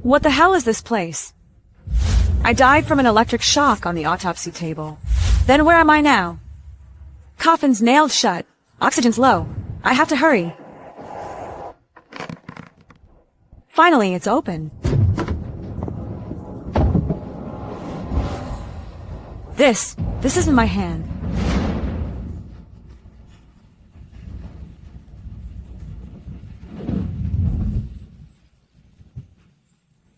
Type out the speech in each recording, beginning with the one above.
What the hell is this place? I died from an electric shock on the autopsy table. Then where am I now? Coffin's nailed shut. Oxygen's low. I have to hurry. Finally, it's open. This is in my hand.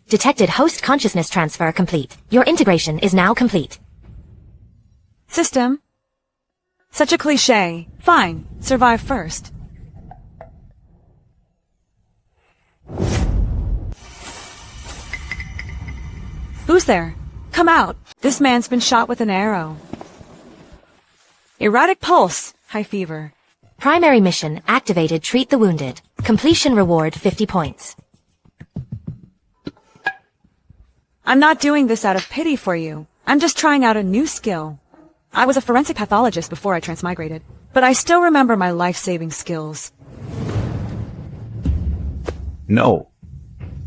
Detected host consciousness transfer complete. Your integration is now complete. System. Such a cliché. Fine. Survive first. Who's there? Come out. This man's been shot with an arrow. Erratic pulse. High fever. Primary mission activated. Treat the wounded. Completion reward 50 points. I'm not doing this out of pity for you. I'm just trying out a new skill. I was a forensic pathologist before I transmigrated, but I still remember my life-saving skills. No.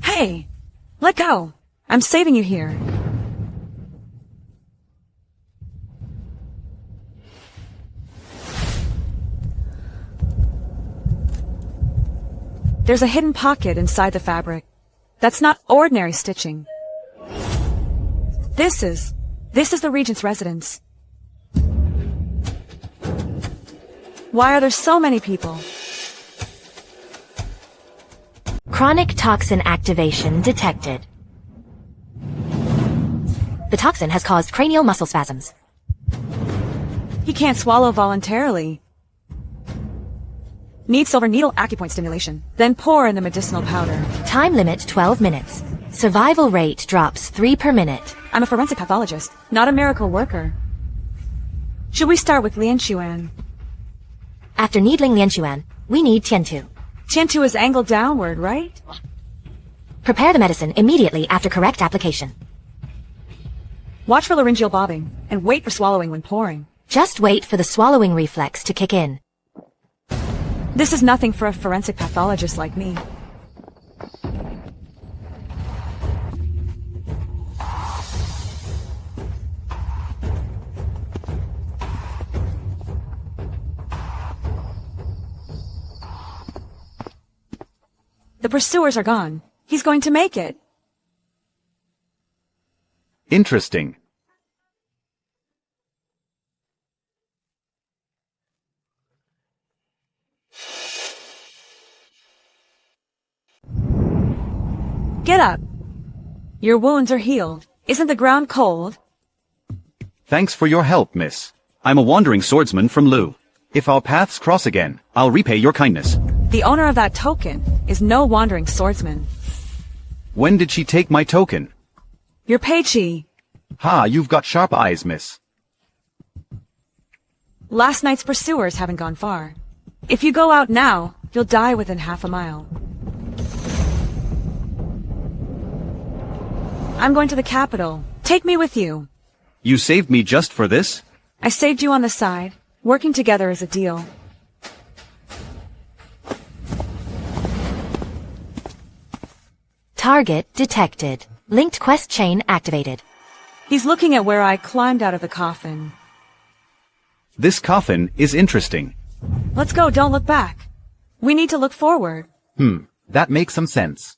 Hey! Let go! I'm saving you here. There's a hidden pocket inside the fabric. That's not ordinary stitching. This is the Regent's residence. Why are there so many people? Chronic toxin activation detected. The toxin has caused cranial muscle spasms. He can't swallow voluntarily. Need silver needle acupoint stimulation, then pour in the medicinal powder. Time limit 12 minutes. Survival rate drops 3 per minute. I'm a forensic pathologist, not a miracle worker. Should we start with Shen Shuangyuan? After needling Shen Shuangyuan, we need Tiantu. Tiantu is angled downward, right? Prepare the medicine immediately after correct application. Watch for laryngeal bobbing, and wait for swallowing when pouring. Just wait for the swallowing reflex to kick in. This is nothing for a forensic pathologist like me. The pursuers are gone. He's going to make it. Interesting. Get up. Your wounds are healed. Isn't the ground cold? Thanks for your help, miss. I'm a wandering swordsman from Lu. If our paths cross again, I'll repay your kindness. The owner of that token is no wandering swordsman. When did she take my token? Your Peichi. Ha, you've got sharp eyes, miss. Last night's pursuers haven't gone far. If you go out now, you'll die within half a mile. I'm going to the capital. Take me with you. You saved me just for this? I saved you on the side. Working together is a deal. Target detected. Linked quest chain activated. He's looking at where I climbed out of the coffin. This coffin is interesting. Let's go, don't look back. We need to look forward. That makes some sense.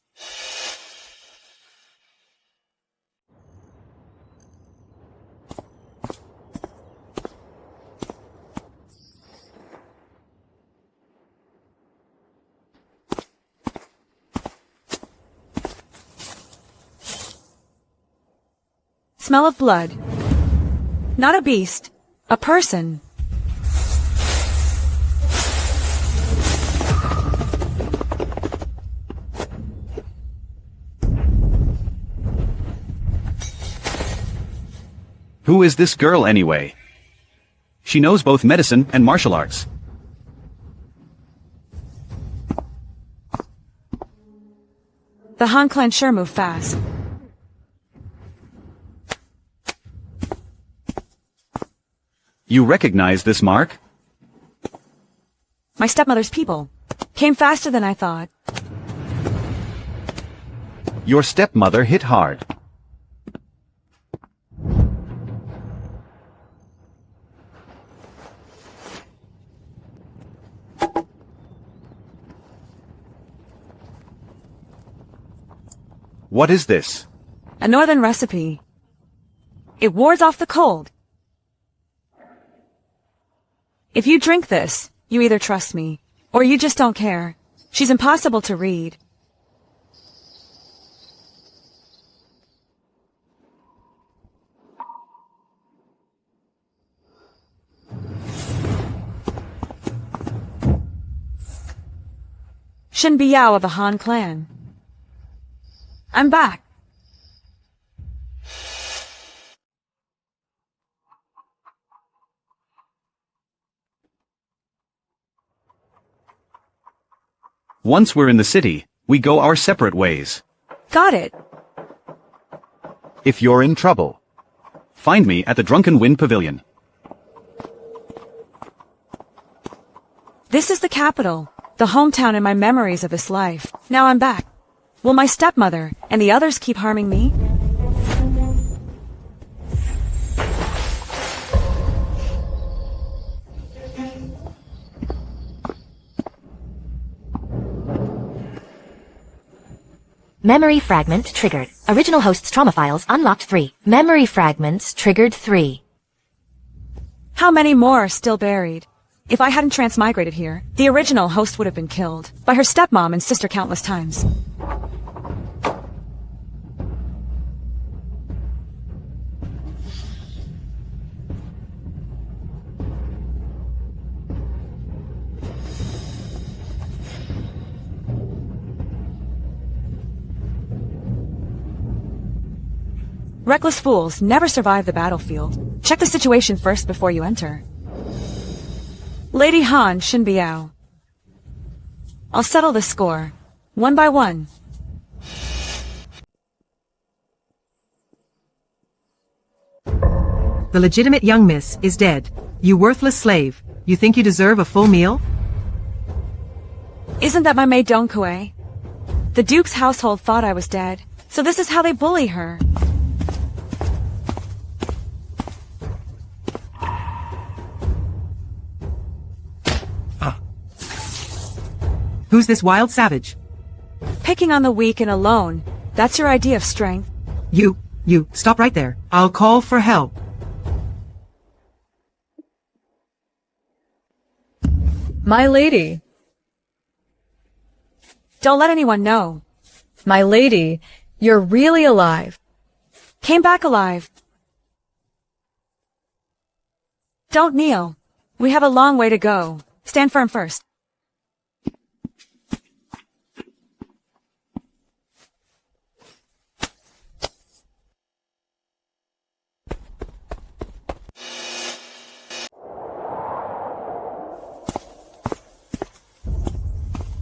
Smell of blood. Not a beast. A person. Who is this girl anyway? She knows both medicine and martial arts. The Han clan sure move fast. You recognize this mark? My stepmother's people. Came faster than I thought. Your stepmother hit hard. What is this? A northern recipe. It wards off the cold. If you drink this, you either trust me, or you just don't care. She's impossible to read. Shen Biao of the Han clan. I'm back. Once we're in the city, we go our separate ways. Got it. If you're in trouble, find me at the Drunken Wind Pavilion. This is the capital, the hometown and my memories of this life. Now I'm back. Will my stepmother and the others keep harming me? Memory fragment triggered. Original host's trauma files unlocked 3. Memory fragments triggered 3. How many more are still buried? If I hadn't transmigrated here, the original host would have been killed by her stepmom and sister countless times. Reckless fools never survive the battlefield. Check the situation first before you enter. Lady Han, Shen Biao. I'll settle the score, one by one. The legitimate young miss is dead. You worthless slave. You think you deserve a full meal? Isn't that my maid Donkue? The Duke's household thought I was dead, so this is how they bully her. Who's this wild savage? Picking on the weak and alone, that's your idea of strength. You, stop right there. I'll call for help. My lady. Don't let anyone know. My lady, you're really alive. Came back alive. Don't kneel. We have a long way to go. Stand firm first.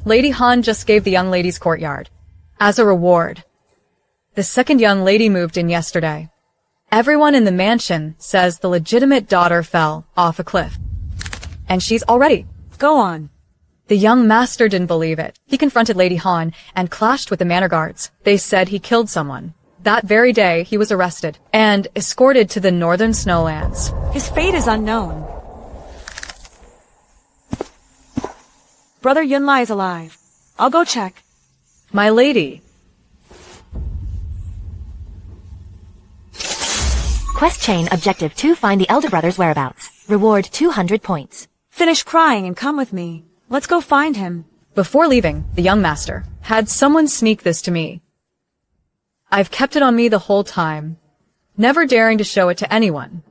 Lady Han just gave the young lady's courtyard. As a reward. The second young lady moved in yesterday. Everyone in the mansion says the legitimate daughter fell off a cliff. And she's already. Go on. The young master didn't believe it. He confronted Lady Han and clashed with the manor guards. They said he killed someone. That very day, he was arrested and escorted to the northern snowlands. His fate is unknown. Brother Yunlie is alive. I'll go check. My lady. Quest chain objective 2. Find the elder brother's whereabouts. Reward 200 points. Finish crying and come with me. Let's go find him. Before leaving, the young master had someone sneak this to me. I've kept it on me the whole time, never daring to show it to anyone.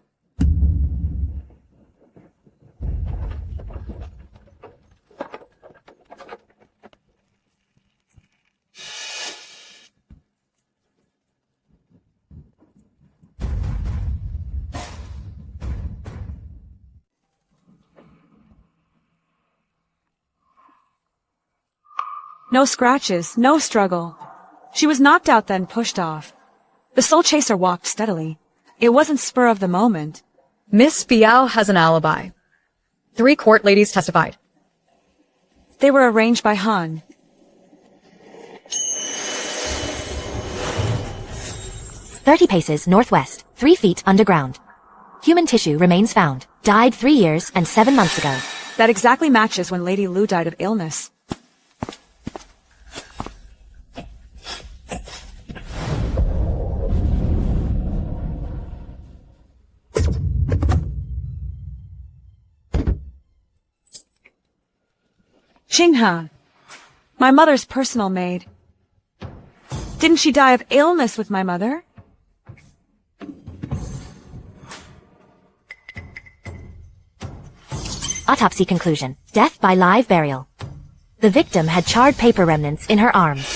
No scratches, no struggle. She was knocked out then pushed off. The soul chaser walked steadily. It wasn't spur of the moment. Miss Biao has an alibi. 3 court ladies testified. They were arranged by Han. 30 paces northwest, 3 feet underground. Human tissue remains found. Died 3 years and 7 months ago. That exactly matches when Lady Lu died of illness. Xinghe, my mother's personal maid. Didn't she die of illness with my mother? Autopsy conclusion. Death by live burial. The victim had charred paper remnants in her arms.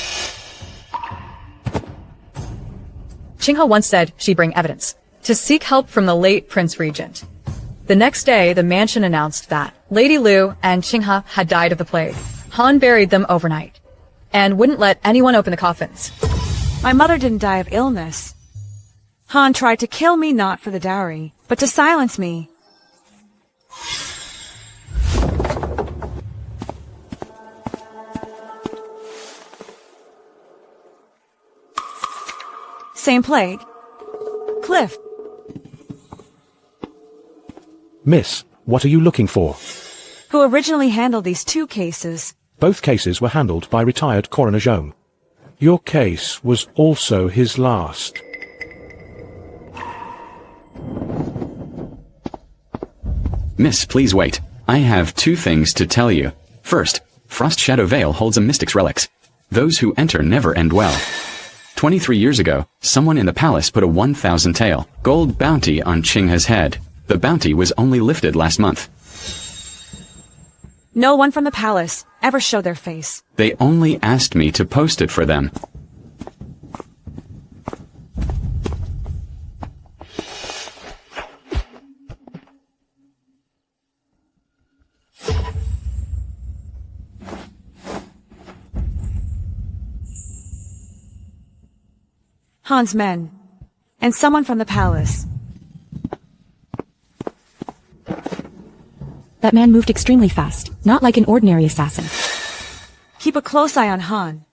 Xinghe once said she'd bring evidence to seek help from the late Prince Regent. The next day, the mansion announced that Lady Lu and Xinghe had died of the plague. Han buried them overnight and wouldn't let anyone open the coffins. My mother didn't die of illness. Han tried to kill me not for the dowry, but to silence me. Same plague. Cliff. Miss, what are you looking for? Who originally handled these 2 cases. Both cases were handled by retired Coroner Zhong. Your case was also his last. Miss, please wait. I have 2 things to tell you. First, Frost Shadow Vale holds a mystic's relics. Those who enter never end well. 23 years ago, someone in the palace put a 1,000 tael gold bounty on Xinghe's head. The bounty was only lifted last month. No one from the palace ever showed their face. They only asked me to post it for them. Han's men. And someone from the palace. That man moved extremely fast, not like an ordinary assassin. Keep a close eye on Han.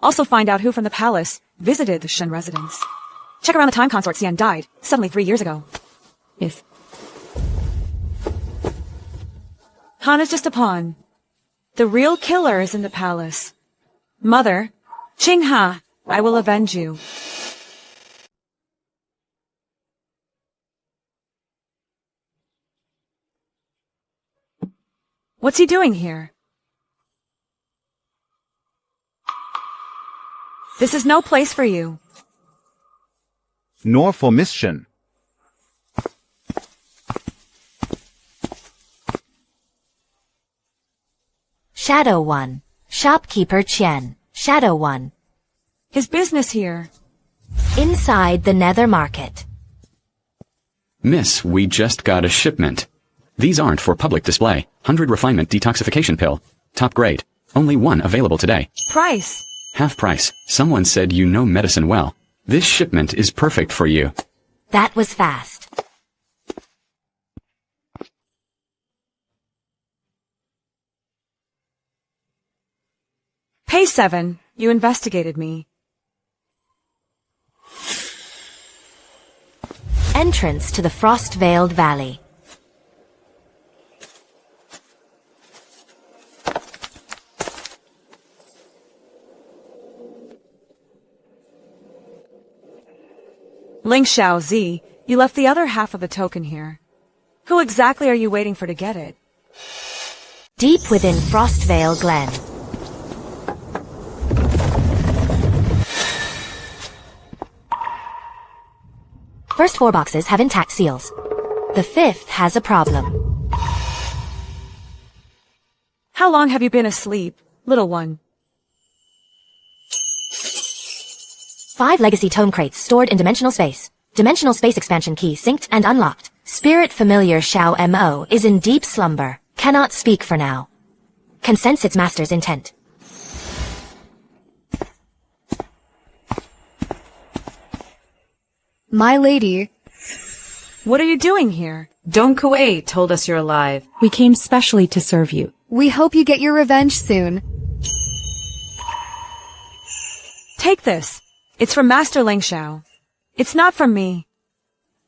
Also find out who from the palace visited the Shen residence. Check around the time consort Xian died, suddenly 3 years ago. Yes. Han is just a pawn. The real killer is in the palace. Mother, Xinghe, I will avenge you. What's he doing here? This is no place for you. Nor for Miss Shen. Shadow 1. Shopkeeper Qian. Shadow 1. His business here. Inside the Nether Market. Miss, we just got a shipment. These aren't for public display. 100 refinement detoxification pill. Top grade. Only 1 available today. Price. Half price. Someone said you know medicine well. This shipment is perfect for you. That was fast. Pay 7. You investigated me. Entrance to the Frost-Veiled Valley. Ling Xiao Z, you left the other half of the token here. Who exactly are you waiting for to get it? Deep within Frostvale Glen. First 4 boxes have intact seals. The 5th has a problem. How long have you been asleep, little one? 5 legacy tome crates stored in dimensional space. Dimensional space expansion key synced and unlocked. Spirit familiar Xiao Mo is in deep slumber. Cannot speak for now. Can sense its master's intent. My lady. What are you doing here? Dong Kuei told us you're alive. We came specially to serve you. We hope you get your revenge soon. Take this. It's from Master Ling Xiao. It's not from me.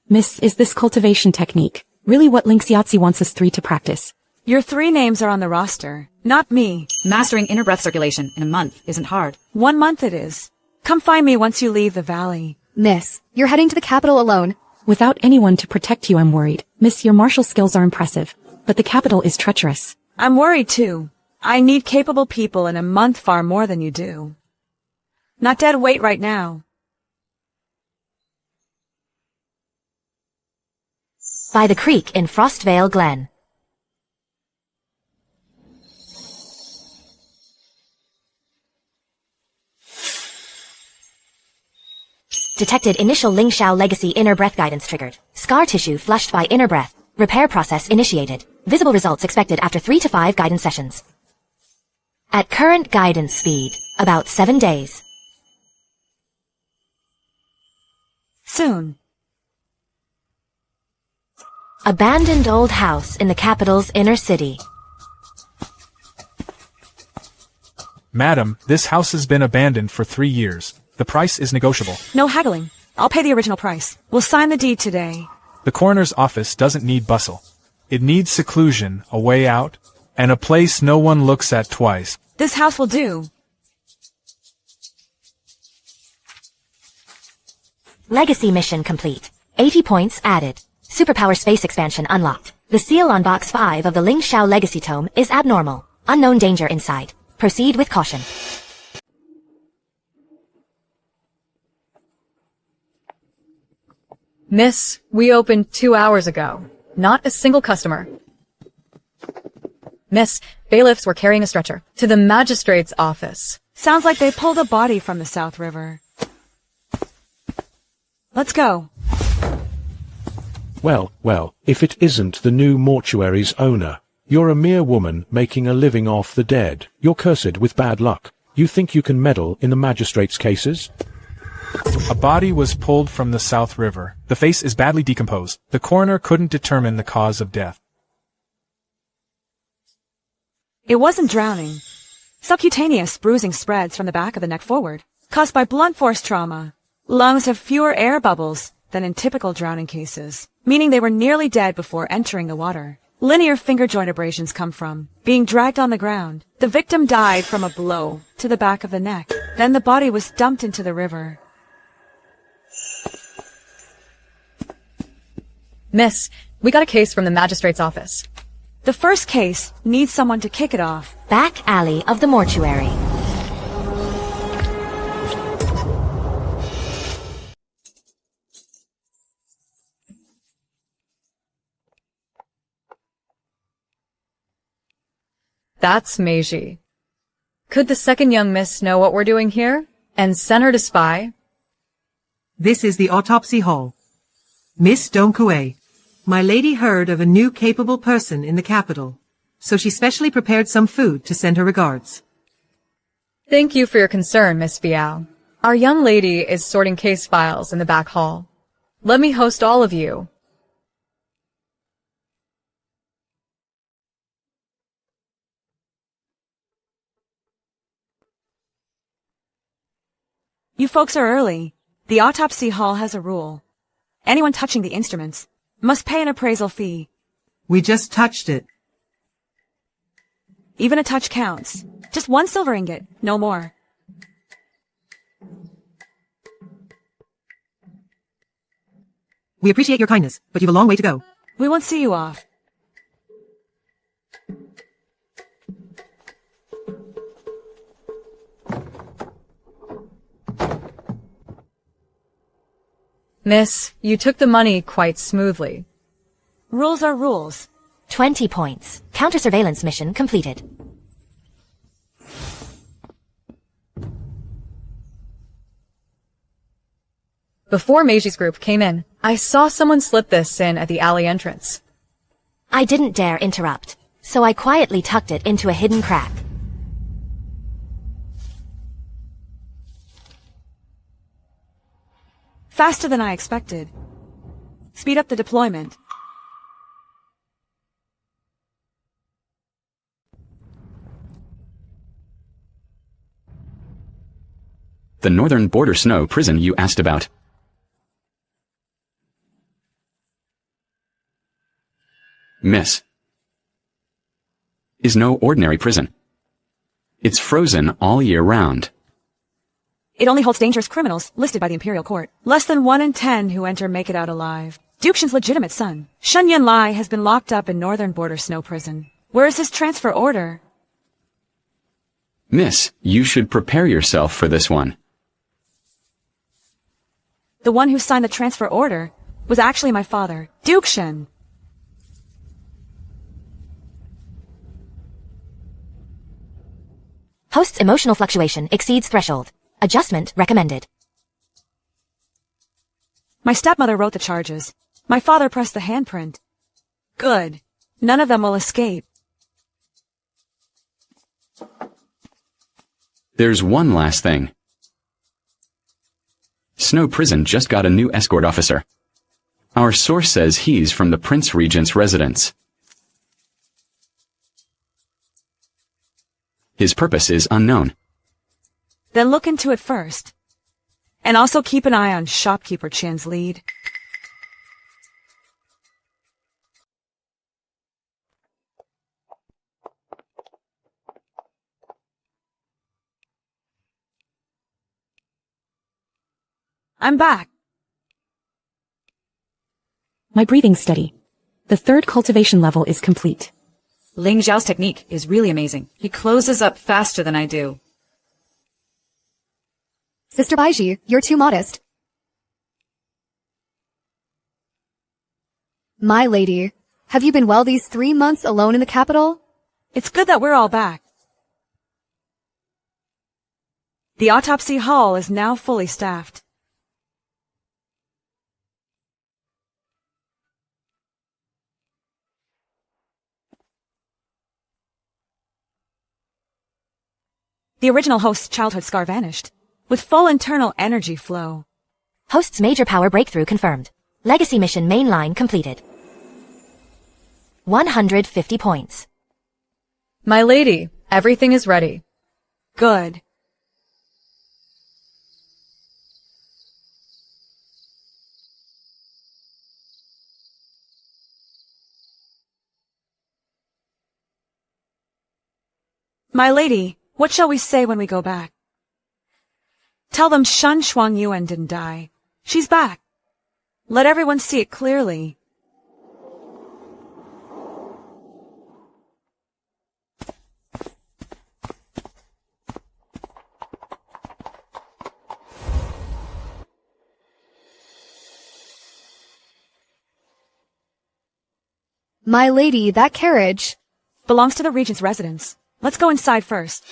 Miss, is this cultivation technique really what Lynx Yahtzee wants us three to practice? Your 3 names are on the roster, not me. Mastering inner breath circulation in a month isn't hard. 1 month it is. Come find me once you leave the valley. Miss, you're heading to the capital alone. Without anyone to protect you, I'm worried. Miss, your martial skills are impressive, but the capital is treacherous. I'm worried too. I need capable people in a month far more than you do. Not dead weight right now. By the creek in Frostvale Glen. Detected initial Ling Xiao legacy inner breath guidance triggered. Scar tissue flushed by inner breath. Repair process initiated. Visible results expected after 3 to 5 guidance sessions. At current guidance speed, about 7 days. Soon. Abandoned old house in the capital's inner city. Madam, this house has been abandoned for 3 years. The price is negotiable. No haggling. I'll pay the original price. We'll sign the deed today. The coroner's office doesn't need bustle. It needs seclusion, a way out, and a place no one looks at twice. This house will do. Legacy mission complete. 80 points added. Superpower space expansion unlocked. The seal on box 5 of the Ling Xiao legacy tome is abnormal. Unknown danger inside. Proceed with caution. Miss, we opened 2 hours ago. Not a single customer. Miss, bailiffs were carrying a stretcher to the magistrate's office. Sounds like they pulled a body from the South River. Let's go. Well, if it isn't the new mortuary's owner. You're a mere woman making a living off the dead. You're cursed with bad luck. You think you can meddle in the magistrate's cases? A body was pulled from the South River. The face is badly decomposed. The coroner couldn't determine the cause of death. It wasn't drowning. Subcutaneous bruising spreads from the back of the neck forward, caused by blunt force trauma. Lungs have fewer air bubbles than in typical drowning cases, meaning they were nearly dead before entering the water. Linear finger joint abrasions come from being dragged on the ground. The victim died from a blow to the back of the neck. Then the body was dumped into the river. Miss, we got a case from the magistrate's office. The first case needs someone to kick it off. Back alley of the mortuary. That's Meiji. Could the second young miss know what we're doing here and send her to spy? This is the autopsy hall. Miss Donkue, my lady heard of a new capable person in the capital, so she specially prepared some food to send her regards. Thank you for your concern, Miss Biao. Our young lady is sorting case files in the back hall. Let me host all of you. You folks are early. The autopsy hall has a rule. Anyone touching the instruments must pay an appraisal fee. We just touched it. Even a touch counts. Just 1 silver ingot, no more. We appreciate your kindness, but you've a long way to go. We won't see you off. Miss, you took the money quite smoothly. Rules are rules. 20 points. Counter-surveillance mission completed. Before Meiji's group came in, I saw someone slip this in at the alley entrance. I didn't dare interrupt, so I quietly tucked it into a hidden crack. Faster than I expected. Speed up the deployment. The northern border snow prison you asked about. Miss, is no ordinary prison. It's frozen all year round. It only holds dangerous criminals listed by the Imperial Court. Less than 1 in 10 who enter make it out alive. Duke Shen's legitimate son, Shen Yunlie, has been locked up in Northern Border Snow Prison. Where is his transfer order? Miss, you should prepare yourself for this one. The one who signed the transfer order was actually my father, Duke Shen. Host's emotional fluctuation exceeds threshold. Adjustment recommended. My stepmother wrote the charges. My father pressed the handprint. Good. None of them will escape. There's one last thing. Snow Prison just got a new escort officer. Our source says he's from the Prince Regent's residence. His purpose is unknown. Then look into it first. And also keep an eye on shopkeeper Chan's lead. I'm back. My breathing's steady. The 3rd cultivation level is complete. Ling Zhao's technique is really amazing. He closes up faster than I do. Sister Baiji, you're too modest. My lady, have you been well these 3 months alone in the capital? It's good that we're all back. The autopsy hall is now fully staffed. The original host's childhood scar vanished, with full internal energy flow. Host's major power breakthrough confirmed. Legacy mission mainline completed. 150 points. My lady, everything is ready. Good. My lady, what shall we say when we go back? Tell them Shen Shuangyuan didn't die. She's back. Let everyone see it clearly. My lady, that carriage belongs to the Regent's residence. Let's go inside first.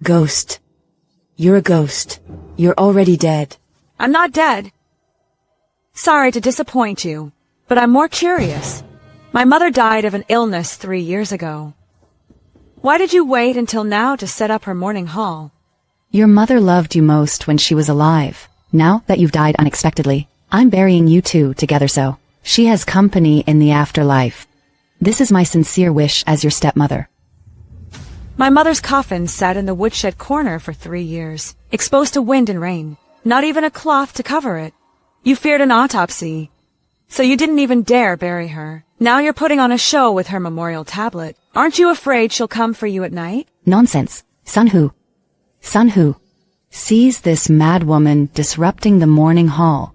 Ghost. You're a ghost. You're already dead. I'm not dead. Sorry to disappoint you, but I'm more curious. My mother died of an illness 3 years ago. Why did you wait until now to set up her mourning hall? Your mother loved you most when she was alive. Now that you've died unexpectedly, I'm burying you two together so she has company in the afterlife. This is my sincere wish as your stepmother. My mother's coffin sat in the woodshed corner for 3 years, exposed to wind and rain. Not even a cloth to cover it. You feared an autopsy, so you didn't even dare bury her. Now you're putting on a show with her memorial tablet. Aren't you afraid she'll come for you at night? Nonsense. Sun Hu sees this mad woman disrupting the mourning hall.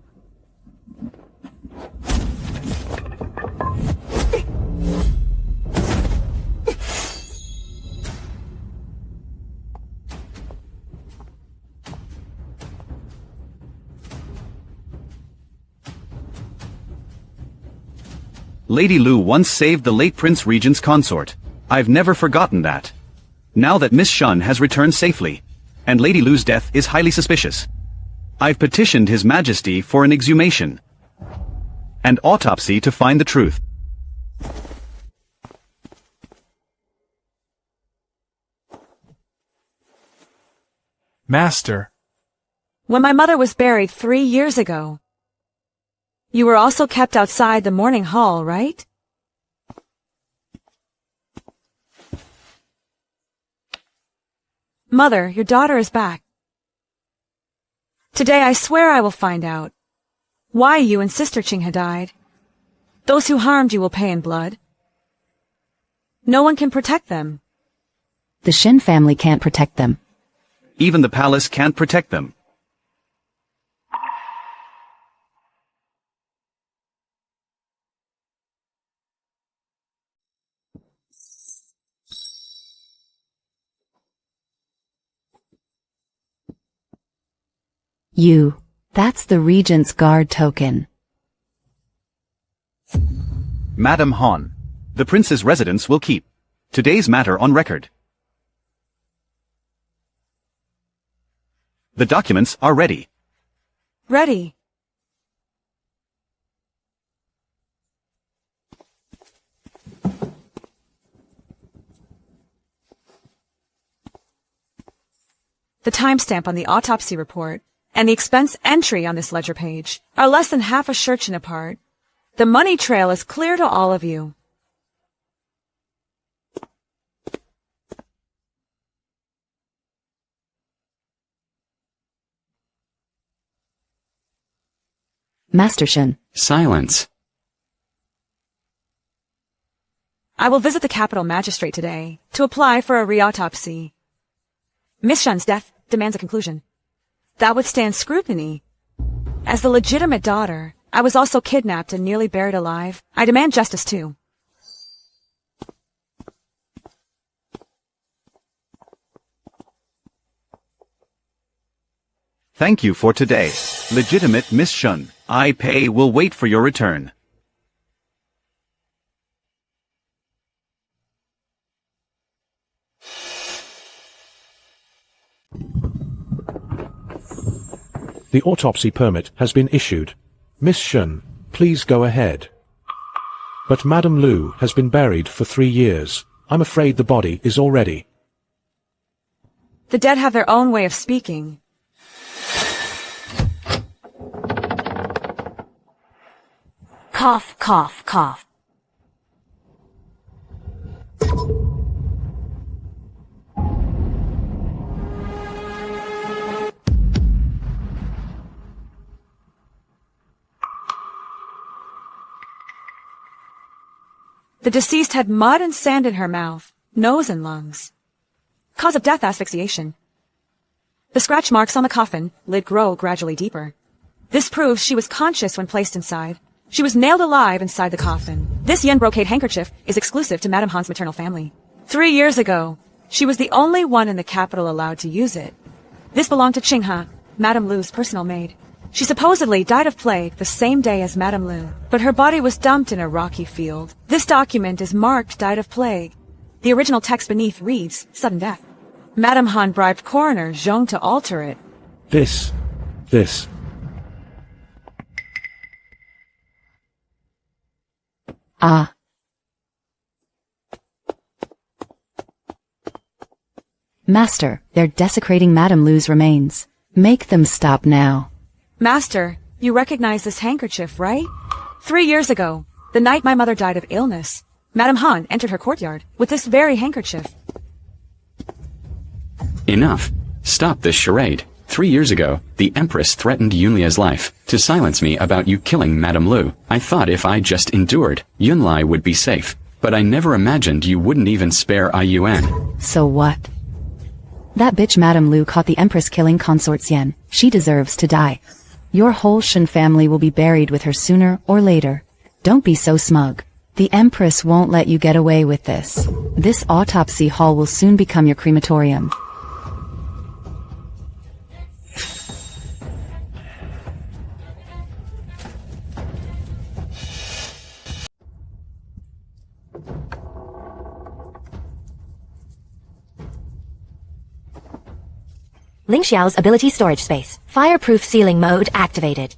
Lady Lu once saved the late Prince Regent's consort. I've never forgotten that. Now that Miss Shen has returned safely, and Lady Lu's death is highly suspicious, I've petitioned His Majesty for an exhumation and autopsy to find the truth. Master. When my mother was buried 3 years ago, You were also kept outside the morning hall, right? Mother, your daughter is back. Today I swear I will find out why you and Sister Qinghe died. Those who harmed you will pay in blood. No one can protect them. The Shen family can't protect them. Even the palace can't protect them. That's the Regent's guard token. Madam Han, the prince's residence will keep today's matter on record. The documents are ready. Ready. The timestamp on the autopsy report and the expense entry on this ledger page are less than half a shirtchen apart. The money trail is clear to all of you. Master Shen. Silence. I will visit the capital magistrate today to apply for a re-autopsy. Miss Shen's death demands a conclusion that would stand scrutiny. As the legitimate daughter, I was also kidnapped and nearly buried alive. I demand justice too. Thank you for today, legitimate Miss Shen. I will wait for your return. The autopsy permit has been issued. Miss Shen, please go ahead. But Madame Lu has been buried for 3 years. I'm afraid the body is already. The dead have their own way of speaking. Cough, cough, cough. The deceased had mud and sand in her mouth, nose and lungs. Cause of death, asphyxiation. The scratch marks on the coffin lid grow gradually deeper. This proves she was conscious when placed inside. She was nailed alive inside the coffin. This yen brocade handkerchief is exclusive to Madame Han's maternal family. 3 years ago, she was the only one in the capital allowed to use it. This belonged to Qinghe, Madame Lu's personal maid. She supposedly died of plague the same day as Madame Lu, but her body was dumped in a rocky field. This document is marked died of plague. The original text beneath reads, sudden death. Madame Han bribed coroner Zhong to alter it. This. Ah. Master, they're desecrating Madame Lu's remains. Make them stop now. Master, you recognize this handkerchief, right? 3 years ago, the night my mother died of illness, Madame Han entered her courtyard with this very handkerchief. Enough. Stop this charade. 3 years ago, the Empress threatened Yunlie's life to silence me about you killing Madame Lu. I thought if I just endured, Yunlie would be safe. But I never imagined you wouldn't even spare Yuan. So what? That bitch Madame Lu caught the Empress killing Consort Yen. She deserves to die. Your whole Shen family will be buried with her sooner or later. Don't be so smug. The Empress won't let you get away with this. This autopsy hall will soon become your crematorium. Ling Xiao's ability storage space. Fireproof ceiling mode activated.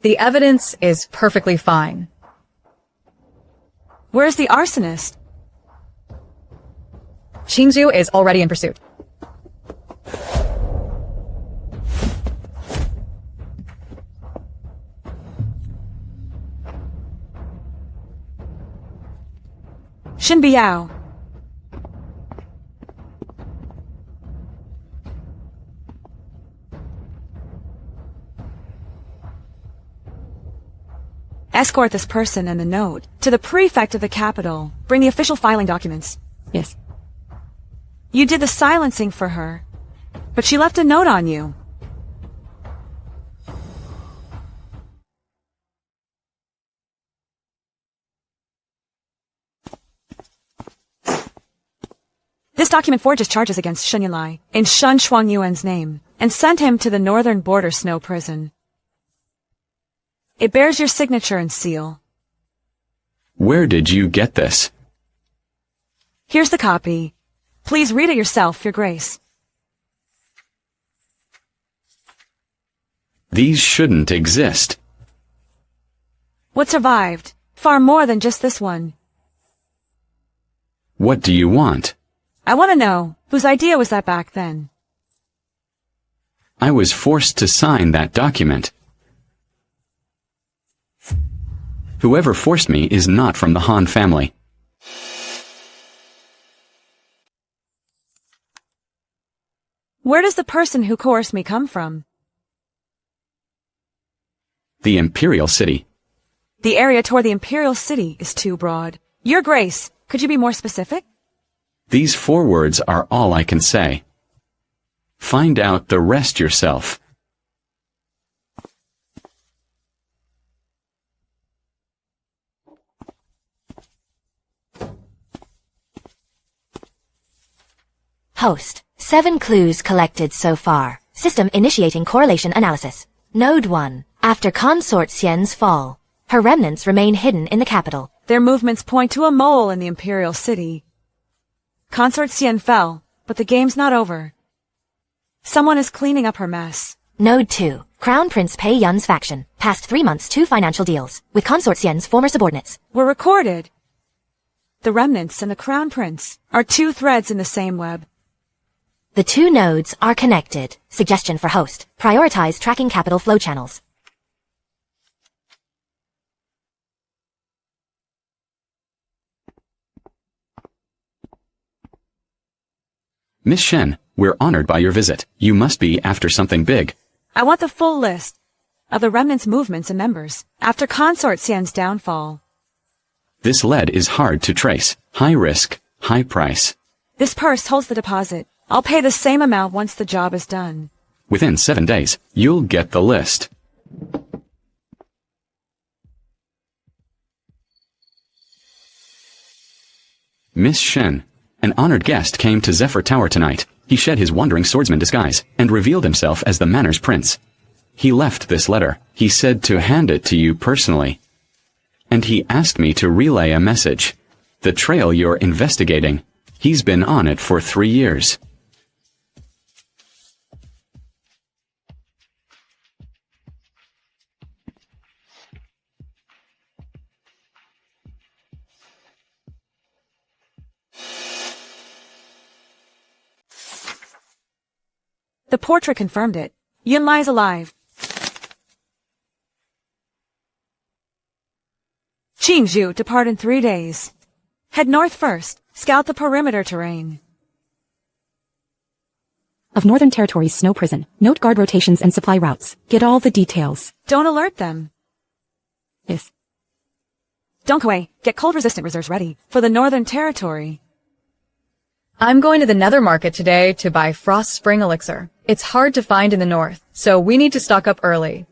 The evidence is perfectly fine. Where's the arsonist? Qingzhu is already in pursuit. Shen Biao. Escort this person and the note to the prefect of the capital. Bring the official filing documents. Yes. You did the silencing for her, but she left a note on you. This document forges charges against Shen Yunlie in Shen Shuangyuan's name and sent him to the northern border snow prison. It bears your signature and seal. Where did you get this? Here's the copy. Please read it yourself, Your Grace. These shouldn't exist. What survived? Far more than just this one. What do you want? I want to know, whose idea was that back then? I was forced to sign that document. Whoever forced me is not from the Han family. Where does the person who coerced me come from? The Imperial City. The area toward the Imperial City is too broad. Your Grace, could you be more specific? These 4 words are all I can say. Find out the rest yourself. Host. 7 clues collected so far. System initiating correlation analysis. Node 1. After Consort Xian's fall, her remnants remain hidden in the capital. Their movements point to a mole in the Imperial City. Consort Xian fell, but the game's not over. Someone is cleaning up her mess. Node 2. Crown Prince Pei Yun's faction. Past 3 months 2 financial deals with Consort Xian's former subordinates. Were recorded. The remnants and the Crown Prince are 2 threads in the same web. The 2 nodes are connected. Suggestion for host. Prioritize tracking capital flow channels. Miss Shen, we're honored by your visit. You must be after something big. I want the full list of the remnants' movements and members after Consort Xian's downfall. This lead is hard to trace. High risk, high price. This purse holds the deposit. I'll pay the same amount once the job is done. Within 7 days, you'll get the list. Miss Shen, an honored guest came to Zephyr Tower tonight. He shed his wandering swordsman disguise and revealed himself as the Manor's prince. He left this letter. He said to hand it to you personally. And he asked me to relay a message. The trail you're investigating. He's been on it for 3 years. The portrait confirmed it. Yunlie is alive. Qingzhu depart in 3 days. Head north first. Scout the perimeter terrain. Of Northern Territory's snow prison. Note guard rotations and supply routes. Get all the details. Don't alert them. Yes. Donghui, get cold-resistant reserves ready for the Northern Territory. I'm going to the Nether Market today to buy Frost Spring Elixir. It's hard to find in the north, so we need to stock up early.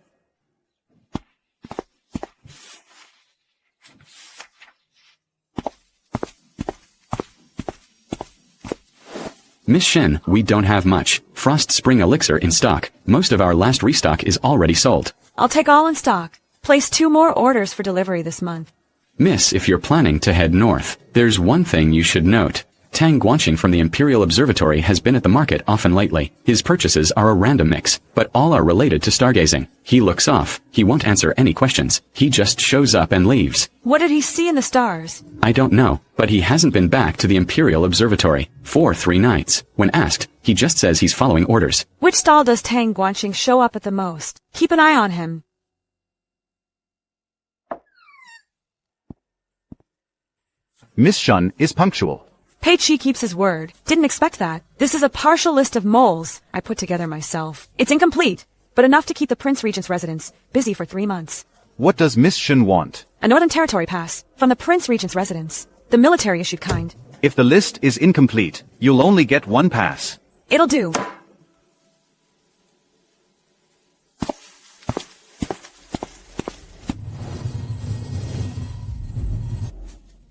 Miss Shen, we don't have much. Frost Spring Elixir in stock. Most of our last restock is already sold. I'll take all in stock. Place 2 more orders for delivery this month. Miss, if you're planning to head north, there's one thing you should note. Tang Guanxing from the Imperial Observatory has been at the market often lately. His purchases are a random mix, but all are related to stargazing. He looks off. He won't answer any questions. He just shows up and leaves. What did he see in the stars? I don't know, but he hasn't been back to the Imperial Observatory for 3 nights. When asked, he just says he's following orders. Which stall does Tang Guanxing show up at the most? Keep an eye on him. Miss Shun is punctual. Pei Chi keeps his word. Didn't expect that. This is a partial list of moles I put together myself. It's incomplete, but enough to keep the Prince Regent's residence busy for 3 months. What does Miss Shun want? A Northern Territory pass from the Prince Regent's residence. The military-issued kind. If the list is incomplete, you'll only get 1 pass. It'll do.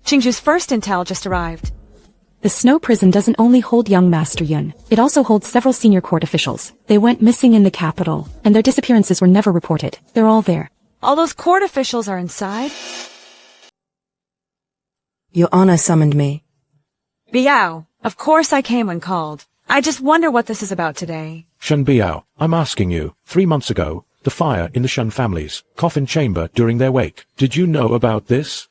Qingju's first intel just arrived. The snow prison doesn't only hold young Master Yun, it also holds several senior court officials. They went missing in the capital, and their disappearances were never reported. They're all there. All those court officials are inside? Your Honor summoned me. Biao, of course I came when called. I just wonder what this is about today. Shen Biao, I'm asking you, 3 months ago, the fire in the Shen family's coffin chamber during their wake. Did you know about this?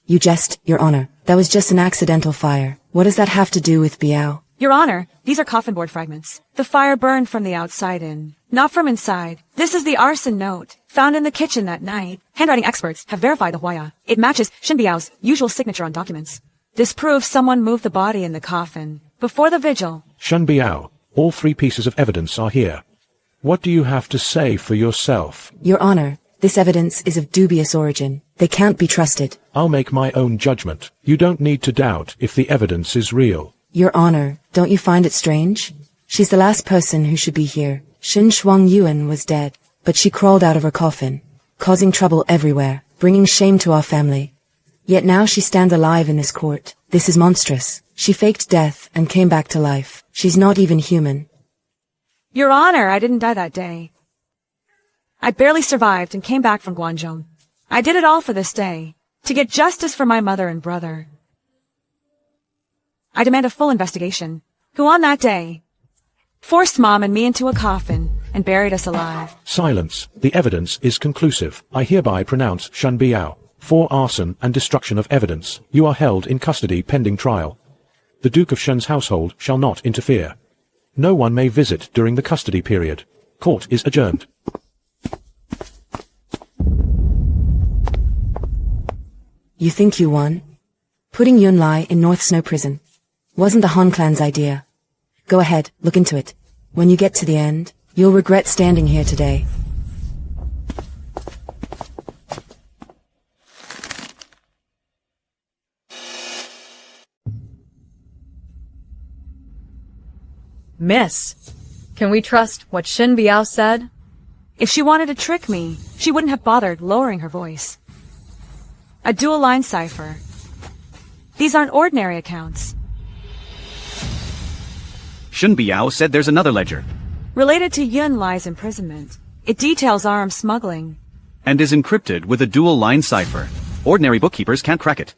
You jest, Your Honor. That was just an accidental fire. What does that have to do with Biao? Your Honor, these are coffin board fragments. The fire burned from the outside in, not from inside. This is the arson note, found in the kitchen that night. Handwriting experts have verified the Huaya. It matches Shen Biao's usual signature on documents. This proves someone moved the body in the coffin before the vigil. Shen Biao, all 3 pieces of evidence are here. What do you have to say for yourself? Your Honor, this evidence is of dubious origin. They can't be trusted. I'll make my own judgment. You don't need to doubt if the evidence is real. Your Honor, don't you find it strange? She's the last person who should be here. Shen Shuangyuan was dead, but she crawled out of her coffin, causing trouble everywhere, bringing shame to our family. Yet now she stands alive in this court. This is monstrous. She faked death and came back to life. She's not even human. Your Honor, I didn't die that day. I barely survived and came back from Guangzhou. I did it all for this day, to get justice for my mother and brother. I demand a full investigation. Who on that day forced Mom and me into a coffin and buried us alive? Silence. The evidence is conclusive. I hereby pronounce Shen Biao for arson and destruction of evidence. You are held in custody pending trial. The Duke of Shen's household shall not interfere. No one may visit during the custody period. Court is adjourned. You think you won? Putting Yunlie in North Snow Prison wasn't the Han clan's idea. Go ahead, look into it. When you get to the end, you'll regret standing here today. Miss, can we trust what Shen Biao said? If she wanted to trick me, she wouldn't have bothered lowering her voice. A dual-line cipher. These aren't ordinary accounts. Shen Biao said there's another ledger. Related to Yunlie's imprisonment. It details arms smuggling. And is encrypted with a dual-line cipher. Ordinary bookkeepers can't crack it.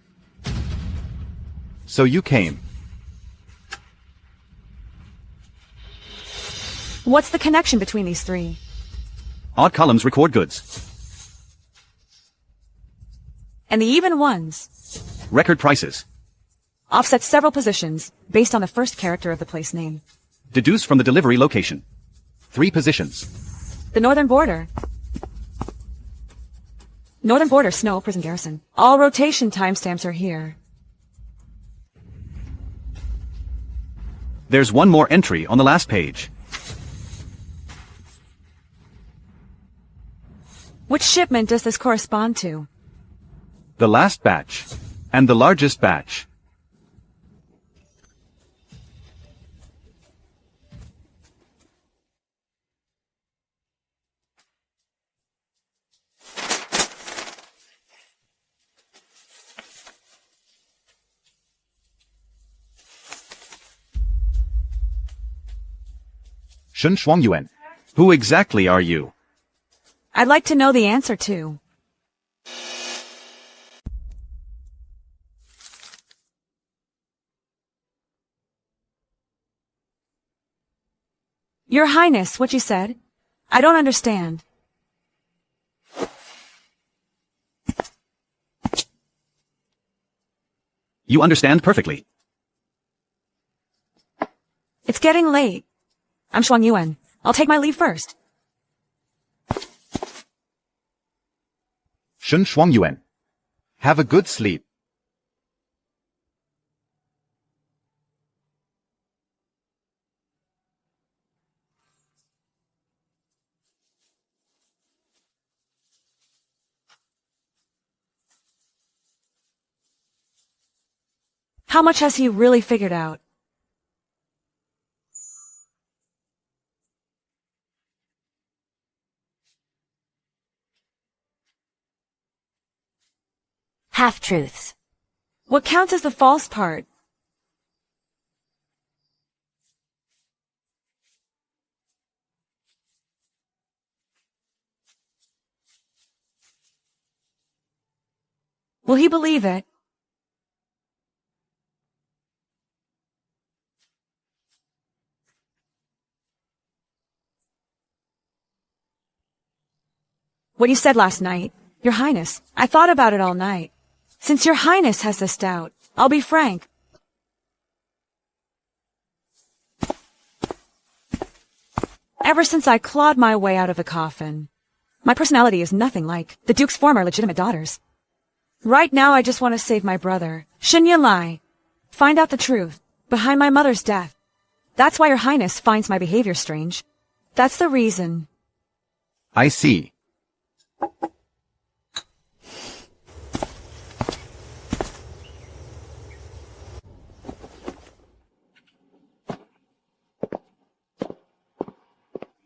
So you came. What's the connection between these 3? Odd columns record goods. And the even ones Record prices. offset several positions based on the first character of the place name. Deduce from the delivery location. 3 positions. The northern border. Northern border snow prison garrison. All rotation timestamps are here. There's one more entry on the last page. Which shipment does this correspond to? The last batch. And the largest batch. Shen Shuangyuan. Who exactly are you? I'd like to know the answer too. Your Highness, what you said? I don't understand. You understand perfectly. It's getting late. I'm Shuangyuan. I'll take my leave first. Shen Shuangyuan. Have a good sleep. How much has he really figured out? Half-truths. What counts as the false part? Will he believe it? What you said last night, Your Highness, I thought about it all night. Since Your Highness has this doubt, I'll be frank. Ever since I clawed my way out of the coffin, my personality is nothing like the Duke's former legitimate daughters. Right now I just want to save my brother, Shen Yunlie. Find out the truth behind my mother's death. That's why Your Highness finds my behavior strange. That's the reason. I see.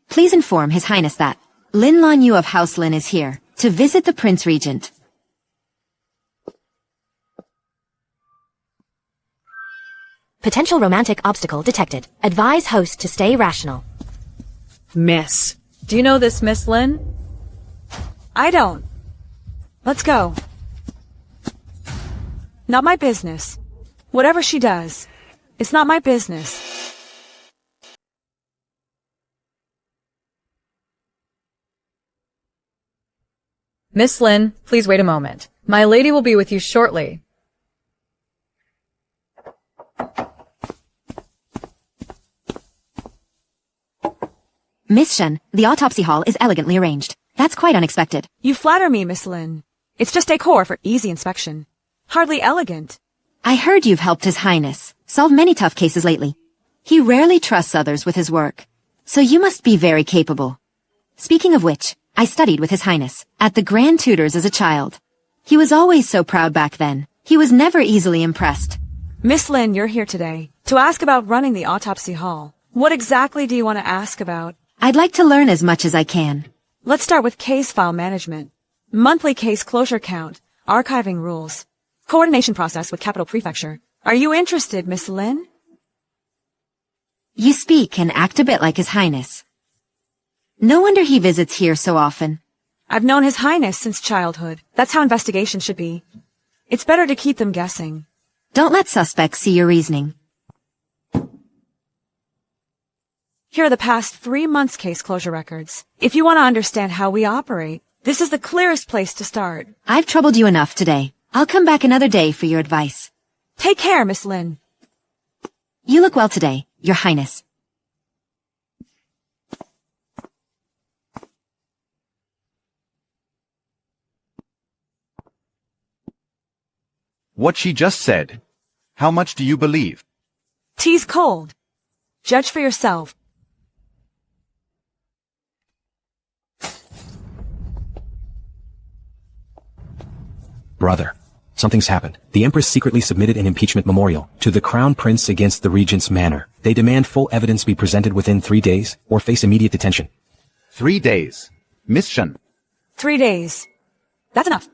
Please inform His Highness that Lin Lan Yu of House Lin is here to visit the Prince Regent. Potential romantic obstacle detected. Advise host to stay rational. Miss. Do you know this Miss Lin? I don't. Let's go. Not my business. Whatever she does, it's not my business. Miss Lin, please wait a moment. My lady will be with you shortly. Miss Shen, the autopsy hall is elegantly arranged. That's quite unexpected. You flatter me, Miss Lin. It's just decor for easy inspection. Hardly elegant. I heard you've helped His Highness solve many tough cases lately. He rarely trusts others with his work, so you must be very capable. Speaking of which, I studied with His Highness at the Grand Tutors as a child. He was always so proud back then. He was never easily impressed. Miss Lin, you're here today to ask about running the autopsy hall. What exactly do you want to ask about? I'd like to learn as much as I can. Let's start with case file management, monthly case closure count, archiving rules, coordination process with Capital Prefecture. Are you interested, Miss Lin? You speak and act a bit like His Highness. No wonder he visits here so often. I've known His Highness since childhood. That's how investigations should be. It's better to keep them guessing. Don't let suspects see your reasoning. Here are the past 3 months' case closure records. If you want to understand how we operate, this is the clearest place to start. I've troubled you enough today. I'll come back another day for your advice. Take care, Miss Lin. You look well today, Your Highness. What she just said. How much do you believe? Tea's cold. Judge for yourself. Brother, something's happened. The Empress secretly submitted an impeachment memorial to the Crown Prince against the Regent's manor. They demand full evidence be presented within 3 days or face immediate detention. 3 days. Miss Shen. 3 days. That's enough.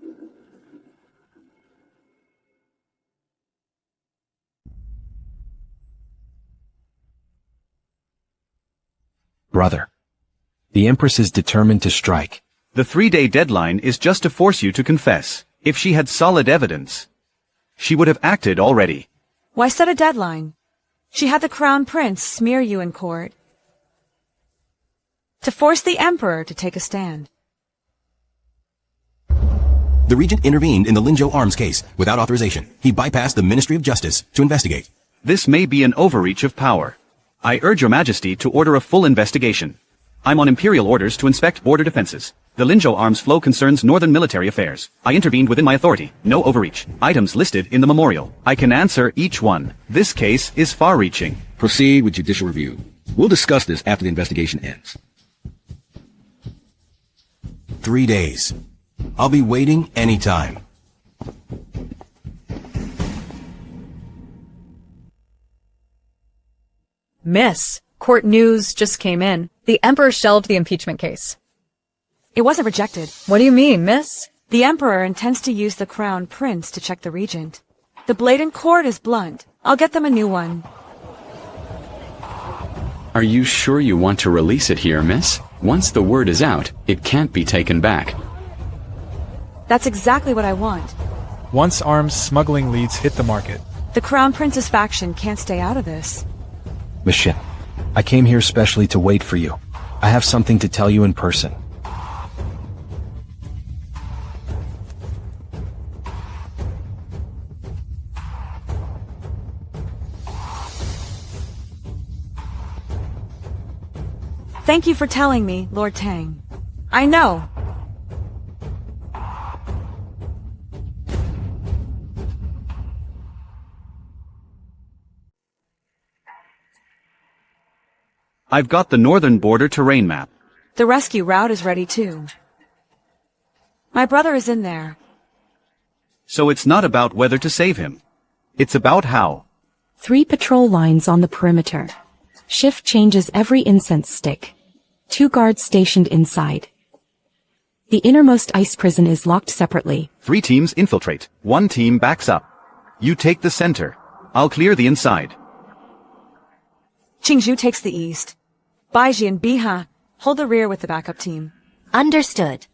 Brother, the Empress is determined to strike. The 3-day deadline is just to force you to confess. If she had solid evidence, she would have acted already. Why set a deadline? She had the Crown Prince smear you in court. To force the Emperor to take a stand. The Regent intervened in the Linzhou arms case without authorization. He bypassed the Ministry of Justice to investigate. This may be an overreach of power. I urge your majesty to order a full investigation. I'm on imperial orders to inspect border defenses. The Linzhou arms flow concerns northern military affairs. I intervened within my authority. No overreach. Items listed in the memorial. I can answer each one. This case is far-reaching. Proceed with judicial review. We'll discuss this after the investigation ends. 3 days. I'll be waiting anytime. Miss, court news just came in. The Emperor shelved the impeachment case. It wasn't rejected. What do you mean, miss? The Emperor intends to use the Crown Prince to check the Regent. The blade in court is blunt. I'll get them a new one. Are you sure you want to release it here, miss? Once the word is out, it can't be taken back. That's exactly what I want. Once arms smuggling leads hit the market. The Crown Prince's faction can't stay out of this. Miss Shen, I came here specially to wait for you. I have something to tell you in person. Thank you for telling me, Lord Tang. I know. I've got the northern border terrain map. The rescue route is ready too. My brother is in there. So it's not about whether to save him. It's about how. 3 patrol lines on the perimeter. Shift changes every incense stick. 2 guards stationed inside. The innermost ice prison is locked separately. 3 teams infiltrate. 1 team backs up. You take the center. I'll clear the inside. Qingzhou takes the east. Baiji and Biha hold the rear with the backup team. Understood.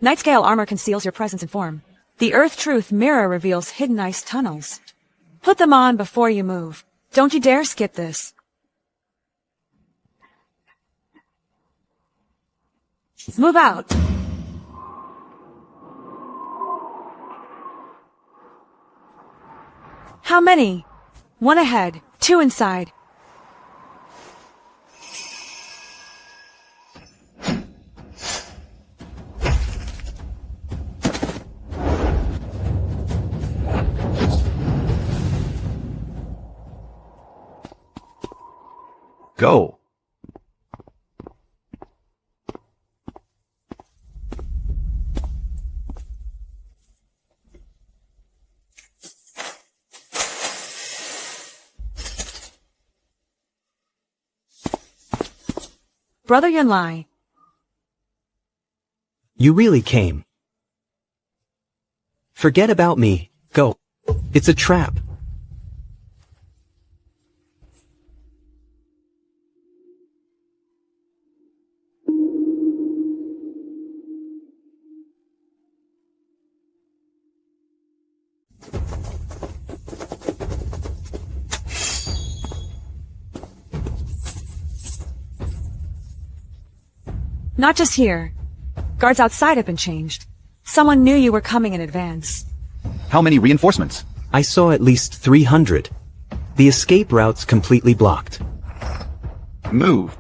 Nightscale armor conceals your presence and form. The Earth Truth mirror reveals hidden ice tunnels. Put them on before you move. Don't you dare skip this. Move out. How many? 1 ahead, 2 inside. Go. Brother Yunlie. You really came. Forget about me. Go. It's a trap. Not just here. Guards outside have been changed. Someone knew you were coming in advance. How many reinforcements? I saw at least 300. The escape route's completely blocked. Move.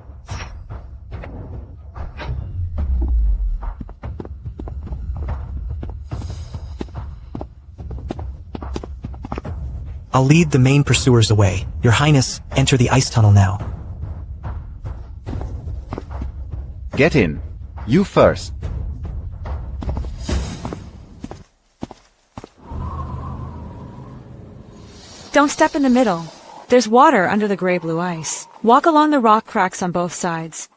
I'll lead the main pursuers away. Your Highness, enter the ice tunnel now. Get in. You first. Don't step in the middle. There's water under the gray-blue ice. Walk along the rock cracks on both sides.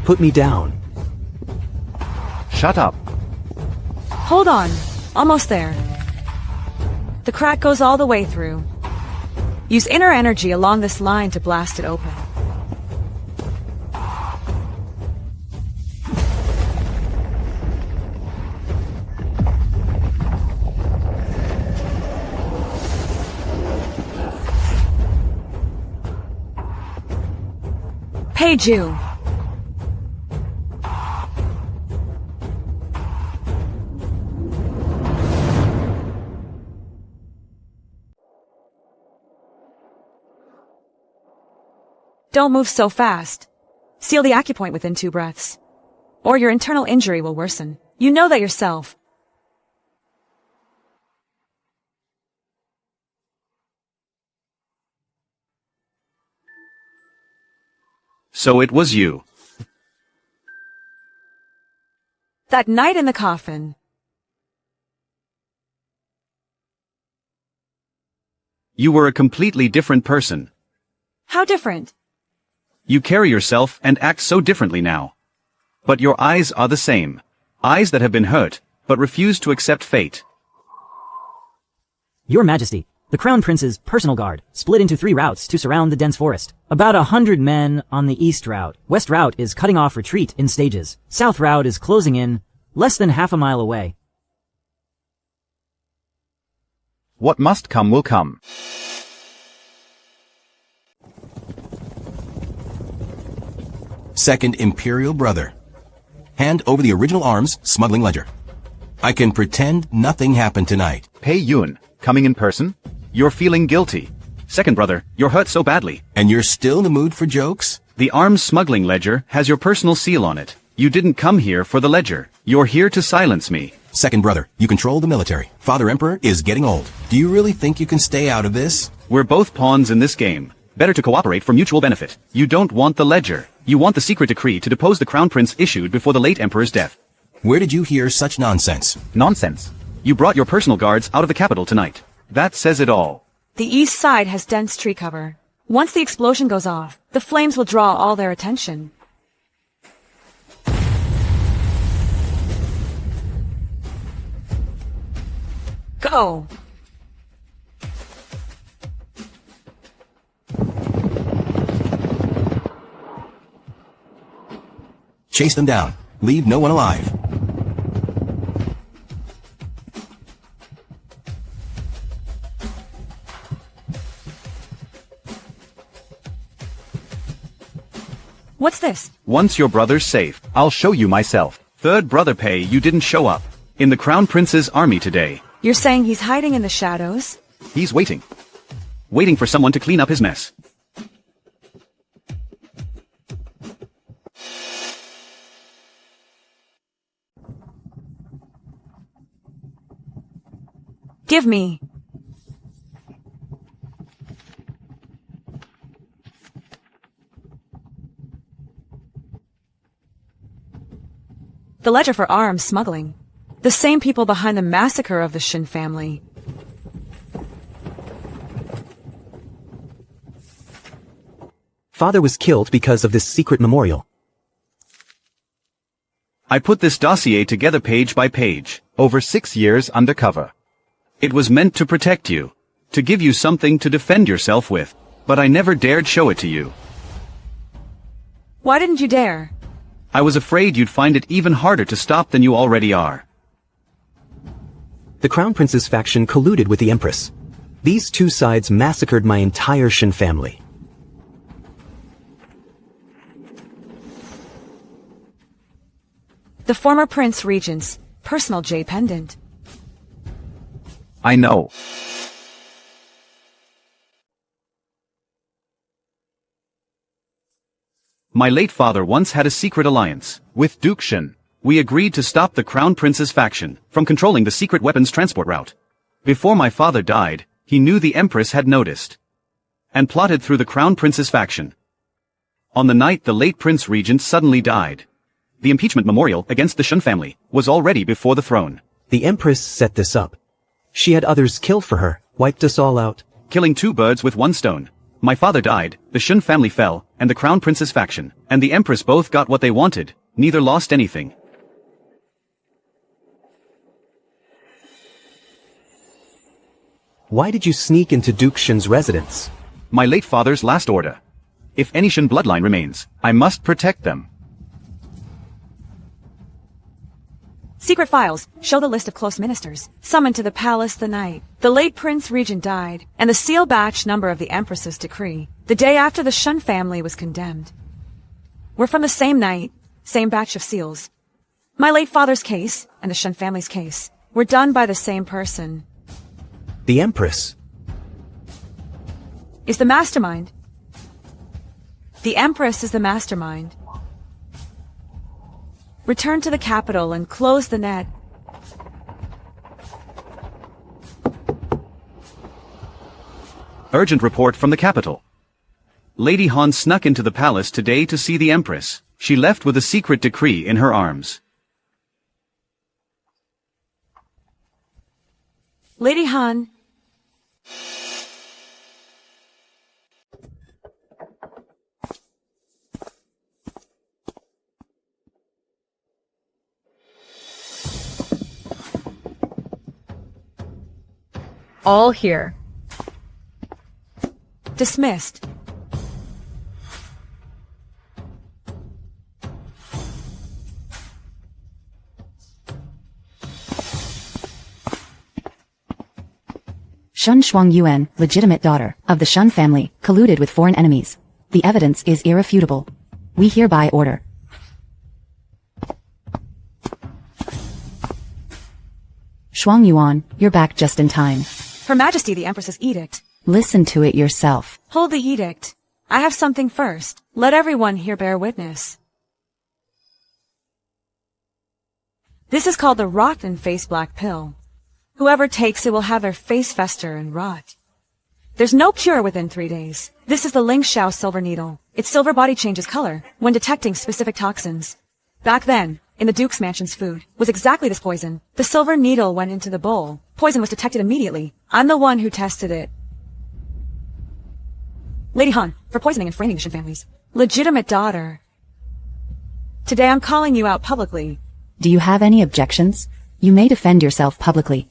Put me down. Shut up. Hold on. Almost there. The crack goes all the way through. Use inner energy along this line to blast it open. Hey, Jew. Don't move so fast. Seal the acupoint within 2 breaths. Or your internal injury will worsen. You know that yourself. So it was you. That night in the coffin. You were a completely different person. How different? You carry yourself and act so differently now. But your eyes are the same. Eyes that have been hurt, but refuse to accept fate. Your Majesty, the Crown Prince's personal guard split into 3 routes to surround the dense forest. About 100 men on the east route. West route is cutting off retreat in stages. South route is closing in, less than half a mile away. What must come will come. Second Imperial Brother. Hand over the original arms, smuggling ledger. I can pretend nothing happened tonight. Pei Yun, coming in person? You're feeling guilty. Second brother, you're hurt so badly. And you're still in the mood for jokes? The arms smuggling ledger has your personal seal on it. You didn't come here for the ledger. You're here to silence me. Second brother, you control the military. Father Emperor is getting old. Do you really think you can stay out of this? We're both pawns in this game. Better to cooperate for mutual benefit. You don't want the ledger. You want the secret decree to depose the Crown Prince issued before the late Emperor's death. Where did you hear such nonsense? Nonsense. You brought your personal guards out of the capital tonight. That says it all. The east side has dense tree cover. Once the explosion goes off, the flames will draw all their attention. Go! Chase them down. Leave no one alive. What's this? Once your brother's safe, I'll show you myself. Third brother Pei, you didn't show up. In the Crown Prince's army today. You're saying he's hiding in the shadows? He's waiting. Waiting for someone to clean up his mess. Give me. The ledger for arms smuggling. The same people behind the massacre of the Shen family. Father was killed because of this secret memorial. I put this dossier together page by page, over 6 years undercover. It was meant to protect you, to give you something to defend yourself with, but I never dared show it to you. Why didn't you dare? I was afraid you'd find it even harder to stop than you already are. The Crown Prince's faction colluded with the Empress. These 2 sides massacred my entire Shen family. The former Prince Regent's personal jade pendant. I know. My late father once had a secret alliance with Duke Shen. We agreed to stop the Crown Prince's faction from controlling the secret weapons transport route. Before my father died, he knew the Empress had noticed and plotted through the Crown Prince's faction. On the night the late Prince Regent suddenly died, the impeachment memorial against the Shen family was already before the throne. The Empress set this up. She had others killed for her, wiped us all out. Killing 2 birds with 1 stone. My father died, the Shen family fell, and the Crown Prince's faction and the Empress both got what they wanted. Neither lost anything. Why did you sneak into Duke Shen's residence? My late father's last order. If any Shen bloodline remains, I must protect them. Secret files show the list of close ministers summoned to the palace the night the late Prince Regent died, and the seal batch number of the Empress's decree, the day after the Shen family was condemned. We're from the same night, same batch of seals. My late father's case and the Shen family's case were done by the same person. The Empress Is the mastermind. The Empress is the mastermind. Return to the capital and close the net. Urgent report from the capital. Lady Han snuck into the palace today to see the Empress. She left with a secret decree in her arms. Lady Han. All here. Dismissed. Shen Shuangyuan, legitimate daughter of the Shen family, colluded with foreign enemies. The evidence is irrefutable. We hereby order. Shuangyuan, you're back just in time. Her Majesty the Empress's edict. Listen to it yourself. Hold the edict. I have something first. Let everyone here bear witness. This is called the rotten face black pill. Whoever takes it will have their face fester and rot. There's no cure within 3 days. This is the Ling Xiao silver needle. Its silver body changes color when detecting specific toxins. Back then, in the Duke's mansion's food, was exactly this poison. The silver needle went into the bowl. Poison was detected immediately. I'm the one who tested it. Lady Han, for poisoning and framing the Shen family's legitimate daughter. Today I'm calling you out publicly. Do you have any objections? You may defend yourself publicly.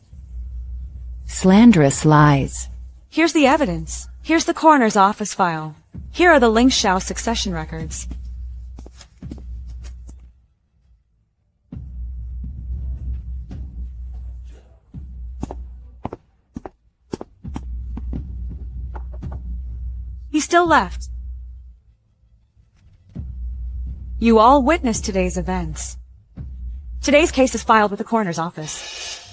Slanderous lies. Here's the evidence. Here's the coroner's office file. Here are the Ling Xiao succession records. He still left. You all witnessed today's events. Today's case is filed with the coroner's office.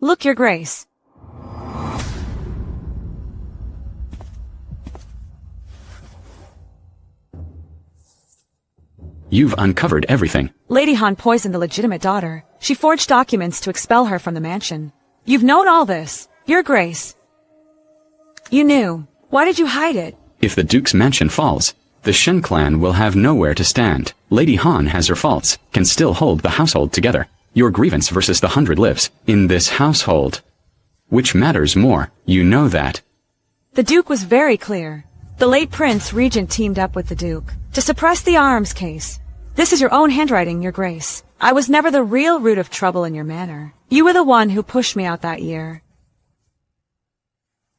Look, Your Grace. You've uncovered everything. Lady Han poisoned the legitimate daughter. She forged documents to expel her from the mansion. You've known all this, Your Grace. You knew. Why did you hide it? If the Duke's mansion falls, the Shen clan will have nowhere to stand. Lady Han has her faults, can still hold the household together. Your grievance versus the 100 lives in this household. Which matters more, you know that. The Duke was very clear. The late Prince Regent teamed up with the Duke to suppress the arms case. This is your own handwriting, Your Grace. I was never the real root of trouble in your manor. You were the one who pushed me out that year.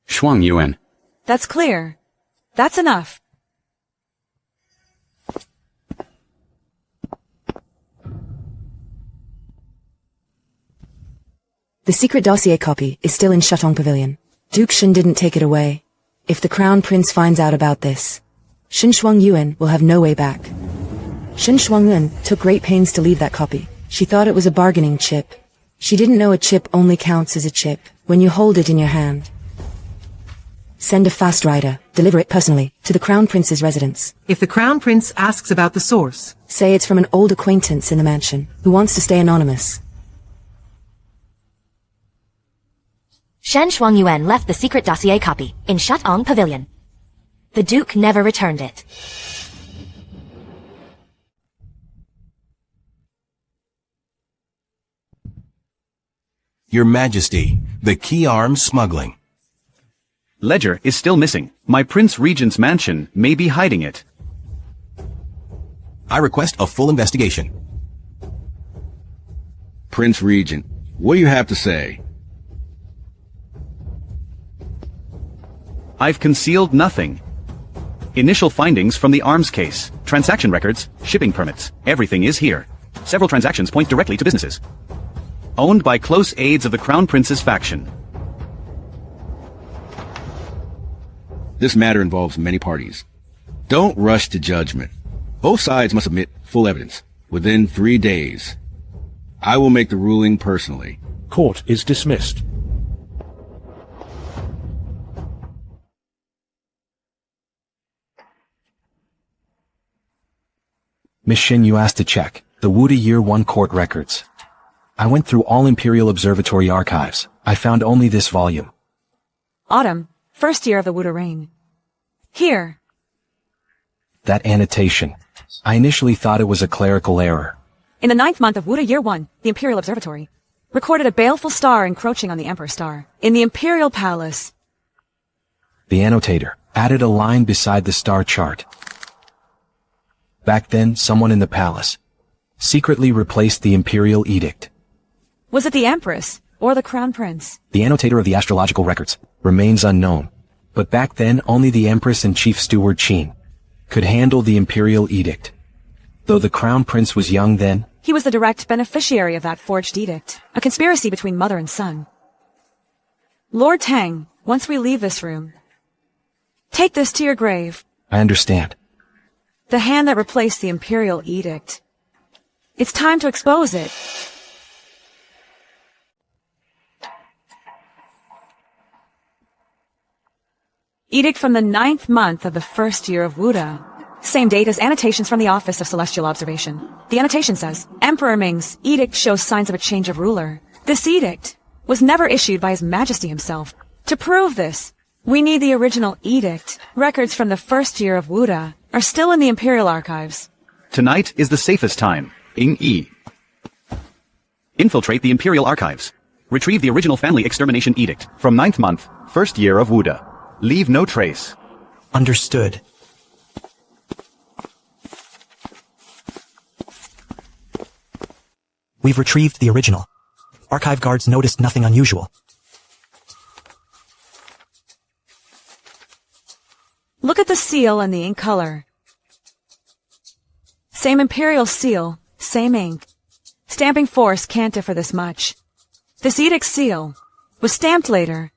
Shuangyuan. That's clear. That's enough. The secret dossier copy is still in Shatong Pavilion. Duke Shen didn't take it away. If the Crown Prince finds out about this, Shen Shuangyuan will have no way back. Shen Shuangyuan took great pains to leave that copy. She thought it was a bargaining chip. She didn't know a chip only counts as a chip when you hold it in your hand. Send a fast rider, deliver it personally, to the Crown Prince's residence. If the Crown Prince asks about the source, say it's from an old acquaintance in the mansion who wants to stay anonymous. Shen Shuangyuan left the secret dossier copy in Shatong Pavilion. The Duke never returned it. Your Majesty, the key arms smuggling. Ledger is still missing. My Prince Regent's mansion may be hiding it. I request a full investigation. Prince Regent, what do you have to say? I've concealed nothing. Initial findings from the arms case, transaction records, shipping permits, everything is here. Several transactions point directly to businesses owned by close aides of the Crown Prince's faction. This matter involves many parties. Don't rush to judgment. Both sides must submit full evidence within 3 days. I will make the ruling personally. Court is dismissed. Miss Shen, you asked to check the Wuda Year 1 court records. I went through all Imperial Observatory archives. I found only this volume. Autumn, first year of the Wuda reign. Here. That annotation. I initially thought it was a clerical error. In the 9th month of Wuda Year 1, the Imperial Observatory recorded a baleful star encroaching on the Emperor's star. In the Imperial Palace. The annotator added a line beside the star chart. Back then, someone in the palace secretly replaced the Imperial Edict. Was it the Empress or the Crown Prince? The annotator of the astrological records remains unknown, but back then only the Empress and Chief Steward Qin could handle the Imperial Edict. Though the Crown Prince was young then, He was the direct beneficiary of that forged edict, a conspiracy between mother and son. Lord Tang, once we leave this room, take this to your grave. I understand. The hand that replaced the Imperial Edict. It's time to expose it. Edict from the 9th month of the 1st year of Wuda. Same date as annotations from the Office of Celestial Observation. The annotation says, Emperor Ming's edict shows signs of a change of ruler. This edict was never issued by His Majesty himself. To prove this, we need the original edict. Records from the 1st year of Wuda are still in the Imperial Archives. Tonight is the safest time. Ing E. Infiltrate the Imperial Archives. Retrieve the original family extermination edict from 9th month, 1st year of Wuda. Leave no trace. Understood. We've retrieved the original. Archive guards noticed nothing unusual. Look at the seal and the ink color. Same Imperial seal, same ink. Stamping force can't differ this much. This edict seal was stamped later,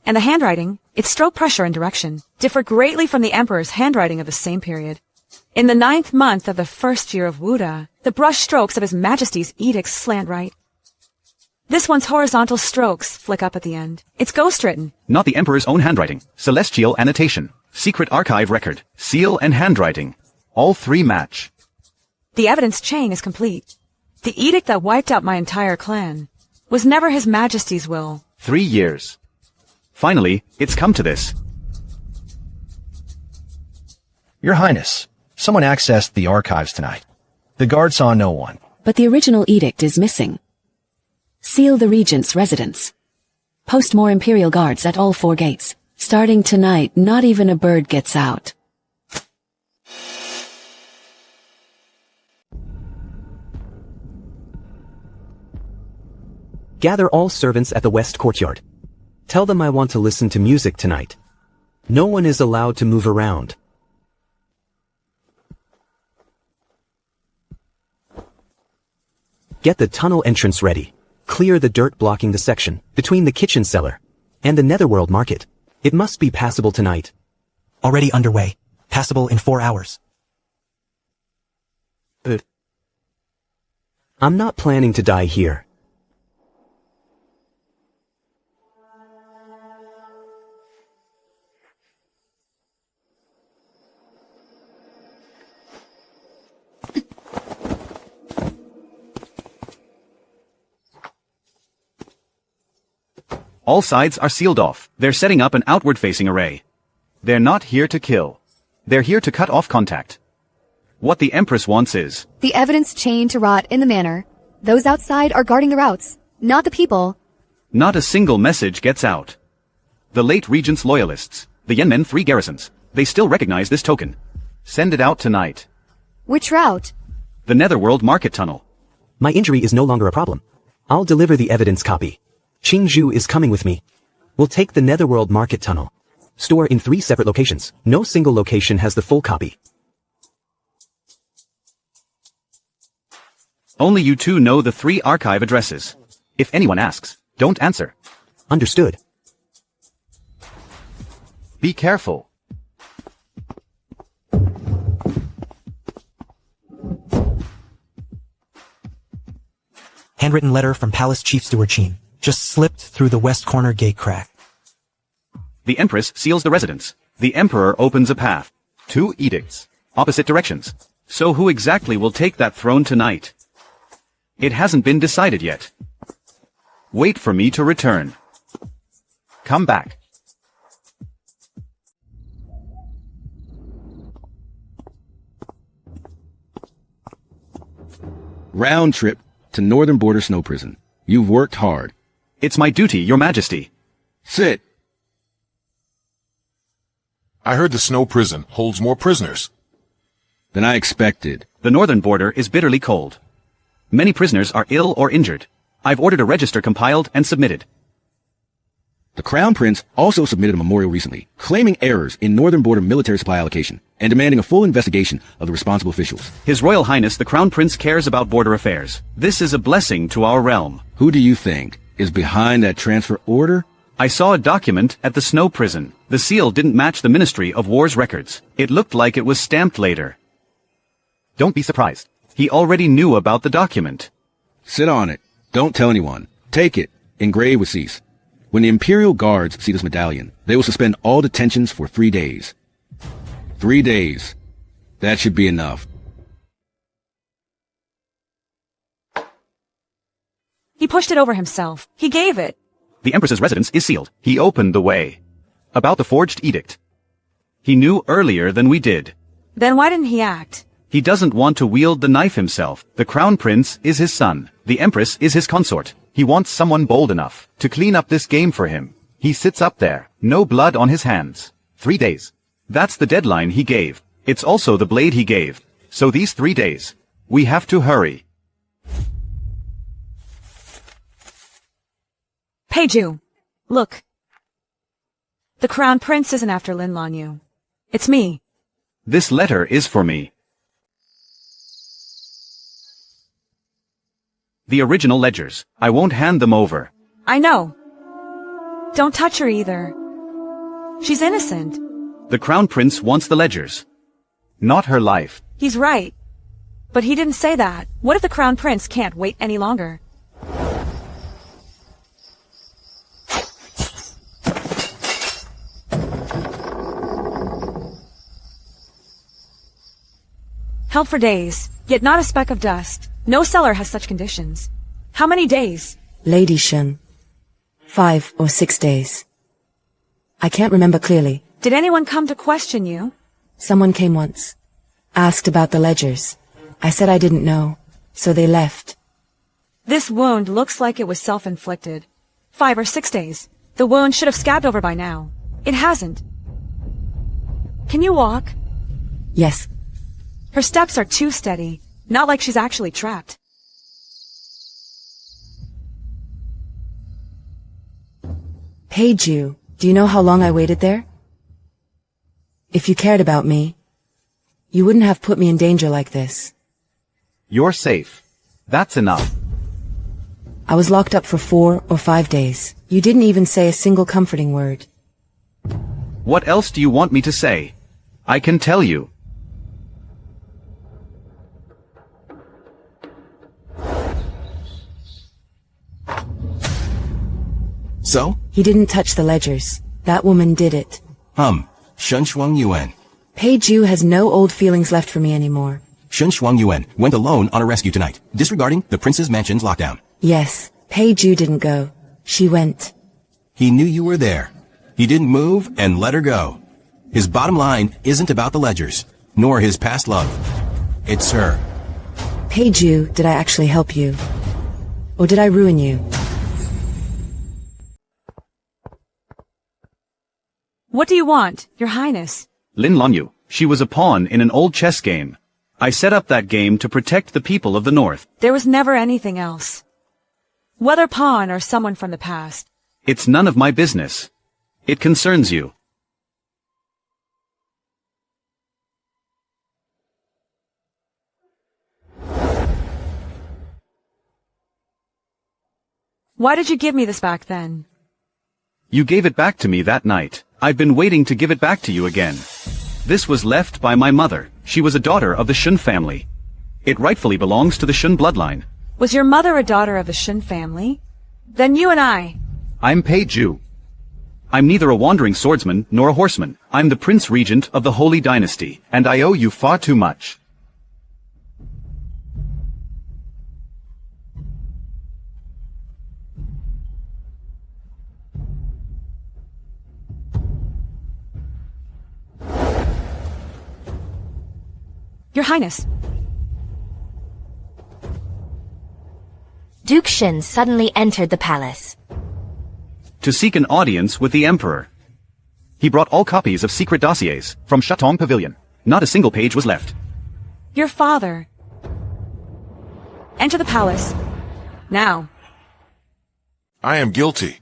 and the handwriting, its stroke pressure and direction, differ greatly from the Emperor's handwriting of the same period. In the 9th month of the 1st year of Wuda, the brush strokes of His Majesty's edicts slant right. This one's horizontal strokes flick up at the end. It's ghost-written. Not the Emperor's own handwriting. Celestial annotation. Secret archive record. Seal and handwriting. All three match. The evidence chain is complete. The edict that wiped out my entire clan was never His Majesty's will. 3 years. Finally, it's come to this. Your Highness, someone accessed the archives tonight. The guard saw no one. But the original edict is missing. Seal the Regent's residence. Post more Imperial guards at all 4 gates. Starting tonight, not even a bird gets out. Gather all servants at the West Courtyard. Tell them I want to listen to music tonight. No one is allowed to move around. Get the tunnel entrance ready. Clear the dirt blocking the section between the kitchen cellar and the Netherworld Market. It must be passable tonight. Already underway. Passable in 4 hours. I'm not planning to die here. All sides are sealed off. They're setting up an outward-facing array. They're not here to kill. They're here to cut off contact. What the Empress wants is the evidence chain to rot in the manor. Those outside are guarding the routes, not the people. not a single message gets out. The late Regent's loyalists, the Yenmen 3 garrisons, they still recognize this token. Send it out tonight. Which route? The Netherworld Market Tunnel. My injury is no longer a problem. I'll deliver the evidence copy. Qingzhu is coming with me. We'll take the Netherworld Market Tunnel. Store in 3 separate locations. No single location has the full copy. Only you two know the 3 archive addresses. If anyone asks, don't answer. Understood. Be careful. Handwritten letter from Palace Chief Steward Qin. Just slipped through the west corner gate crack. The Empress seals the residence. The Emperor opens a path. 2 edicts. Opposite directions. So who exactly will take that throne tonight? It hasn't been decided yet. Wait for me to return. Come back. Round trip to Northern Border Snow Prison. You've worked hard. It's my duty, Your Majesty. Sit. I heard the Snow Prison holds more prisoners than I expected. The northern border is bitterly cold. Many prisoners are ill or injured. I've ordered a register compiled and submitted. The Crown Prince also submitted a memorial recently, claiming errors in Northern Border military supply allocation and demanding a full investigation of the responsible officials. His Royal Highness the Crown Prince cares about border affairs. This is a blessing to our realm. Who do you think is behind that transfer order? I saw a document at the Snow Prison. The seal didn't match the Ministry of War's records. It looked like it was stamped later. Don't be surprised. He already knew about the document. Sit on it. Don't tell anyone. Take it. Engrave with cease. When the Imperial Guards see this medallion, they will suspend all detentions for 3 days. 3 days. That should be enough. He pushed it over himself. He gave it. The Empress's residence is sealed. He opened the way. About the forged edict. He knew earlier than we did. Then why didn't he act? He doesn't want to wield the knife himself. The Crown Prince is his son. The Empress is his consort. He wants someone bold enough to clean up this game for him. He sits up there, no blood on his hands. 3 days. That's the deadline he gave. It's also the blade he gave. So these 3 days, we have to hurry. Peiju, look. The Crown Prince isn't after Lin Lanyu. It's me. This letter is for me. The original ledgers. I won't hand them over. I know. Don't touch her either. She's innocent. The Crown Prince wants the ledgers. Not her life. He's right. But he didn't say that. What if the Crown Prince can't wait any longer? Held for days, yet not a speck of dust. No cellar has such conditions. How many days? Lady Shen. 5 or 6 days. I can't remember clearly. Did anyone come to question you? Someone came once. Asked about the ledgers. I said I didn't know, so they left. This wound looks like it was self-inflicted. 5 or 6 days. The wound should have scabbed over by now. It hasn't. Can you walk? Yes. Her steps are too steady. Not like she's actually trapped. Peiju, do you know how long I waited there? If you cared about me, you wouldn't have put me in danger like this. You're safe. That's enough. I was locked up for 4 or 5 days. You didn't even say a single comforting word. What else do you want me to say? I can tell you. So? He didn't touch the ledgers. That woman did it. Shen Shuangyuan. Peiju has no old feelings left for me anymore. Shen Shuangyuan went alone on a rescue tonight, disregarding the prince's mansion's lockdown. Yes, Peiju didn't go. She went. He knew you were there. He didn't move and let her go. His bottom line isn't about the ledgers, nor his past love. It's her. Peiju, did I actually help you? Or did I ruin you? What do you want, Your Highness? Lin Lanyu. She was a pawn in an old chess game. I set up that game to protect the people of the North. There was never anything else. Whether Pawn or someone from the past. It's none of my business. It concerns you. Why did you give me this back then? You gave it back to me that night. I've been waiting to give it back to you again. This was left by my mother. She was a daughter of the Shen family. It rightfully belongs to the Shen bloodline. Was your mother a daughter of the Shen family? Then you and I'm Pei Ju. I'm neither a wandering swordsman nor a horseman. I'm the Prince Regent of the Holy Dynasty, and I owe you far too much. Your Highness. Duke Shen suddenly entered the palace. To seek an audience with the Emperor. He brought all copies of secret dossiers from Shatong Pavilion. Not a single page was left. Your father. Enter the palace. Now. I am guilty.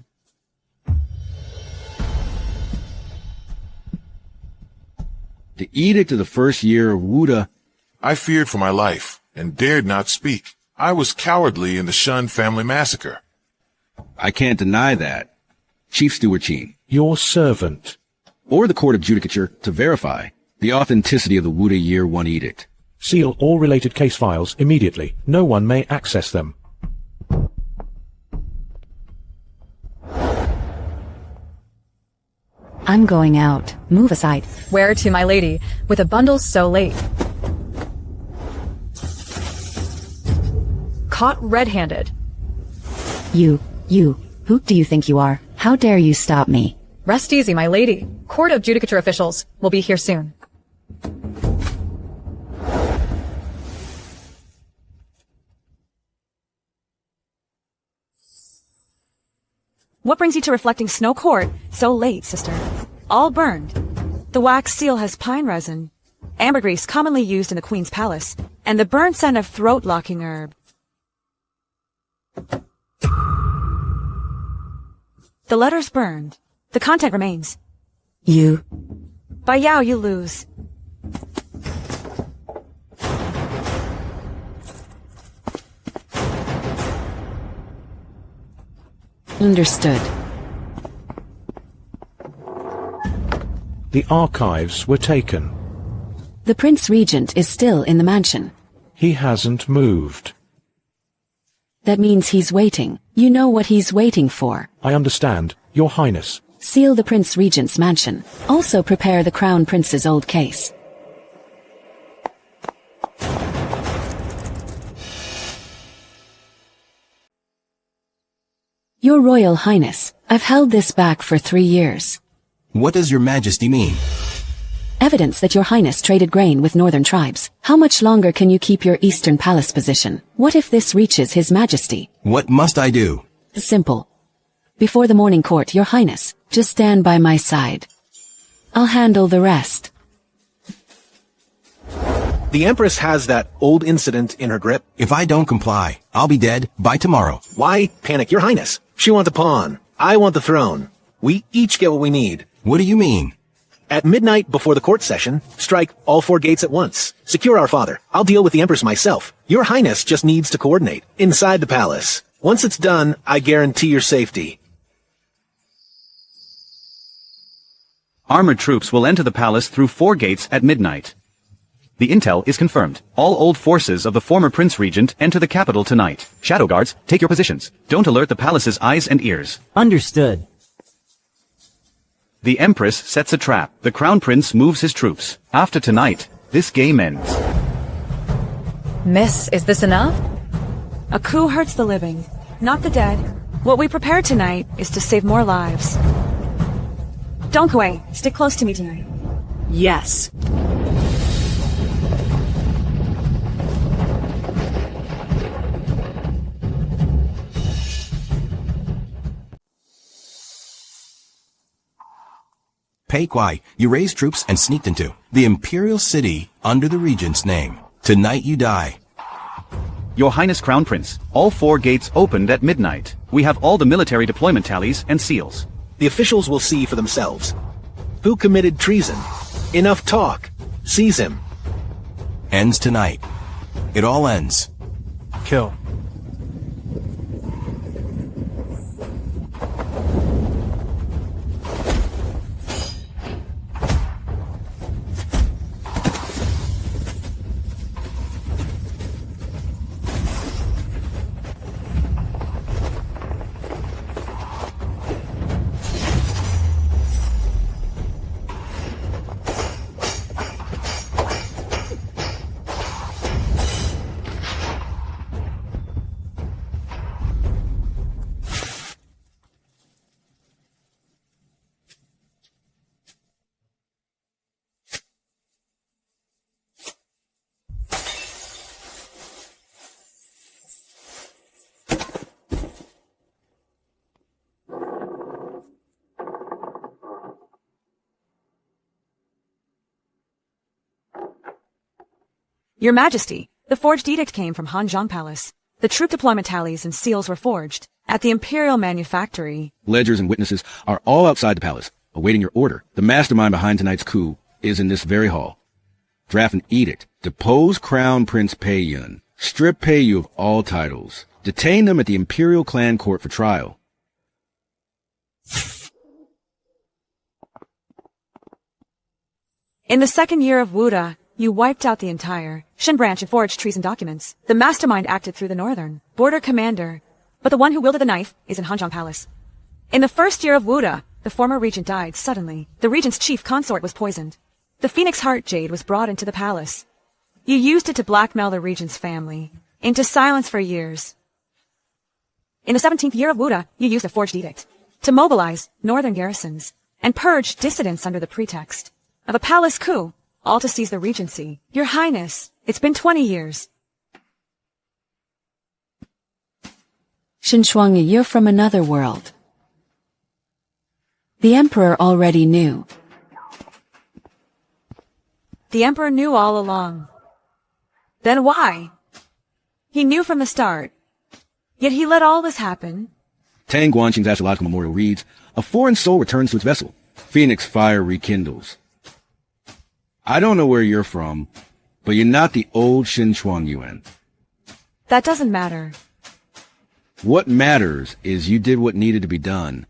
The edict of the first year of Wuda. I feared for my life and dared not speak. I was cowardly in the Shen family massacre. I can't deny that. Chief Steward Qin. Your servant. Or the Court of Judicature to verify the authenticity of the Wuda Year 1 edict. Seal all related case files immediately. No one may access them. I'm going out. Move aside. Where to, my lady, with a bundle so late? Caught red-handed. You, who do you think you are? How dare you stop me? Rest easy, my lady. Court of Judicature officials will be here soon. What brings you to reflecting Snow Court so late, sister? All burned. The wax seal has pine resin, ambergris commonly used in the Queen's palace, and the burnt scent of throat-locking herb. The letter's burned. The content remains. You. By Yao, you lose. Understood. The archives were taken. The Prince Regent is still in the mansion. He hasn't moved. That means he's waiting. You know what he's waiting for. I understand, Your Highness. Seal the Prince Regent's mansion. Also prepare the Crown Prince's old case. Your Royal Highness, I've held this back for 3 years. What does your majesty mean? Evidence that your highness traded grain with northern tribes. How much longer can you keep your eastern palace position? What if this reaches his majesty? What must I do? Simple. Before the morning court, your highness, just stand by my side. I'll handle the rest. The Empress has that old incident in her grip. If I don't comply, I'll be dead by tomorrow. Why panic, your highness? She wants a pawn. I want the throne. We each get what we need. What do you mean? At midnight before the court session, strike all 4 gates at once. Secure our father. I'll deal with the Empress myself. Your highness just needs to coordinate. Inside the palace. Once it's done, I guarantee your safety. Armored troops will enter the palace through 4 gates at midnight. The intel is confirmed. All old forces of the former Prince Regent enter the capital tonight. Shadow guards, take your positions. Don't alert the palace's eyes and ears. Understood. The Empress sets a trap. The Crown Prince moves his troops. After tonight, this game ends. Miss, is this enough? A coup hurts the living, not the dead. What we prepared tonight is to save more lives. Don't go away. Stick close to me tonight. Yes. Pei Kuai, you raised troops and sneaked into the imperial city under the regent's name. Tonight you die. Your Highness Crown Prince, all 4 gates opened at midnight. We have all the military deployment tallies and seals. The officials will see for themselves. Who committed treason? Enough talk. Seize him. Ends tonight. It all ends. Kill. Your Majesty, the forged edict came from Hanzhong Palace. The troop deployment tallies and seals were forged at the Imperial Manufactory. Ledgers and witnesses are all outside the palace, awaiting your order. The mastermind behind tonight's coup is in this very hall. Draft an edict. Depose Crown Prince Peiyun. Strip Peiyu of all titles. Detain them at the Imperial Clan Court for trial. In the second year of Wuda, you wiped out the entire Shen branch and forged treason documents. The mastermind acted through the northern border commander, but the one who wielded the knife is in Hanzhong Palace. In the first year of Wuda, the former regent died suddenly. The regent's chief consort was poisoned. The Phoenix Heart Jade was brought into the palace. You used it to blackmail the regent's family into silence for years. In the 17th year of Wuda, you used a forged edict to mobilize northern garrisons and purge dissidents under the pretext of a palace coup, all to seize the regency. Your Highness, it's been 20 years. Shen Shuangyuan, you're from another world. The Emperor already knew. The Emperor knew all along. Then why? He knew from the start. Yet he let all this happen. Tang Guanqing's astrological memorial reads, a foreign soul returns to its vessel. Phoenix fire rekindles. I don't know where you're from, but you're not the old Shen Shuangyuan. That doesn't matter. What matters is you did what needed to be done.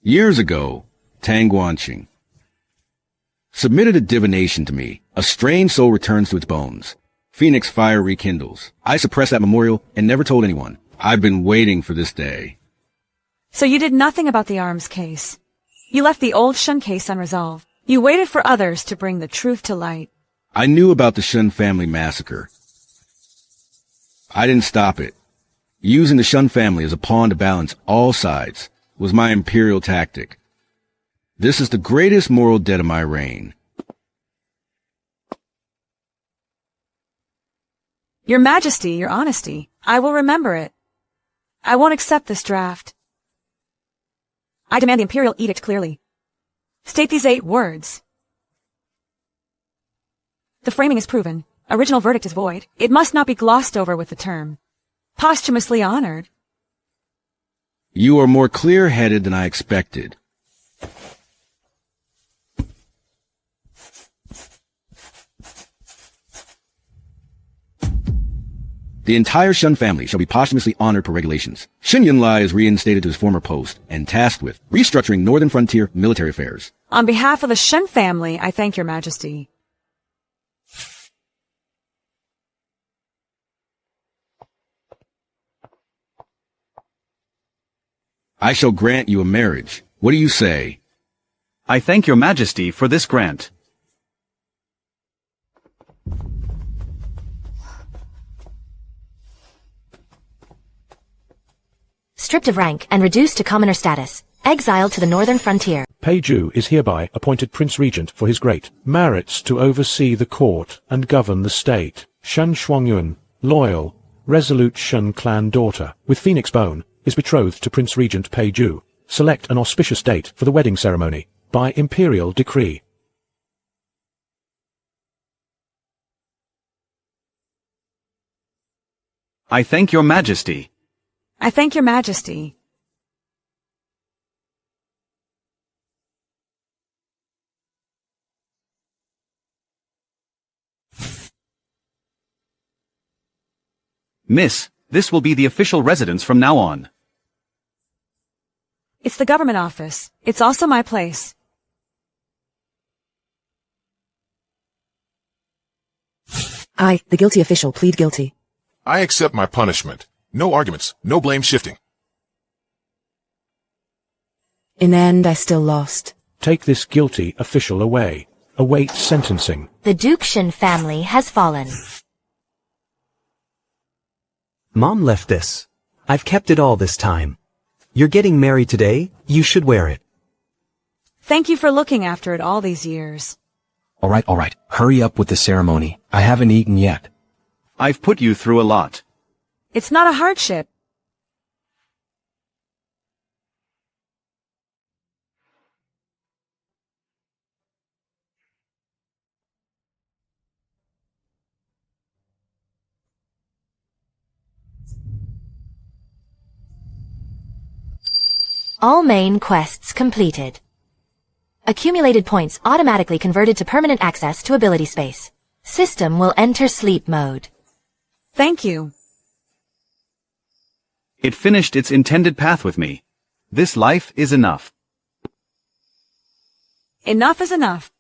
Years ago, Tang Guanqing submitted a divination to me. A strange soul returns to its bones. Phoenix fire rekindles. I suppressed that memorial and never told anyone. I've been waiting for this day. So you did nothing about the arms case. You left the old Shen case unresolved. You waited for others to bring the truth to light. I knew about the Shen family massacre. I didn't stop it. Using the Shen family as a pawn to balance all sides was my imperial tactic. This is the greatest moral debt of my reign. Your Majesty, your honesty, I will remember it. I won't accept this draft. I demand the imperial edict clearly. State these 8 words. The framing is proven. Original verdict is void. It must not be glossed over with the term posthumously honored. You are more clear-headed than I expected. The entire Shen family shall be posthumously honored per regulations. Shen Yunlie is reinstated to his former post and tasked with restructuring Northern Frontier military affairs. On behalf of the Shen family, I thank your Majesty. I shall grant you a marriage. What do you say? I thank your Majesty for this grant. Stripped of rank and reduced to commoner status, exiled to the northern frontier. Peiju is hereby appointed Prince Regent for his great merits to oversee the court and govern the state. Shen Shuangyuan, loyal, resolute Shen clan daughter, with Phoenix Bone, is betrothed to Prince Regent Peiju, Select an auspicious date for the wedding ceremony, by imperial decree. I thank your majesty. I thank your majesty. Miss, this will be the official residence from now on. It's the government office. It's also my place. I, the guilty official, plead guilty. I accept my punishment. No arguments, no blame shifting. In the end, I still lost. Take this guilty official away. Await sentencing. The Duke Shen family has fallen. Mom left this. I've kept it all this time. You're getting married today, you should wear it. Thank you for looking after it all these years. All right. Hurry up with the ceremony. I haven't eaten yet. I've put you through a lot. It's not a hardship. All main quests completed. Accumulated points automatically converted to permanent access to ability space. System will enter sleep mode. Thank you. It finished its intended path with me. This life is enough. Enough is enough.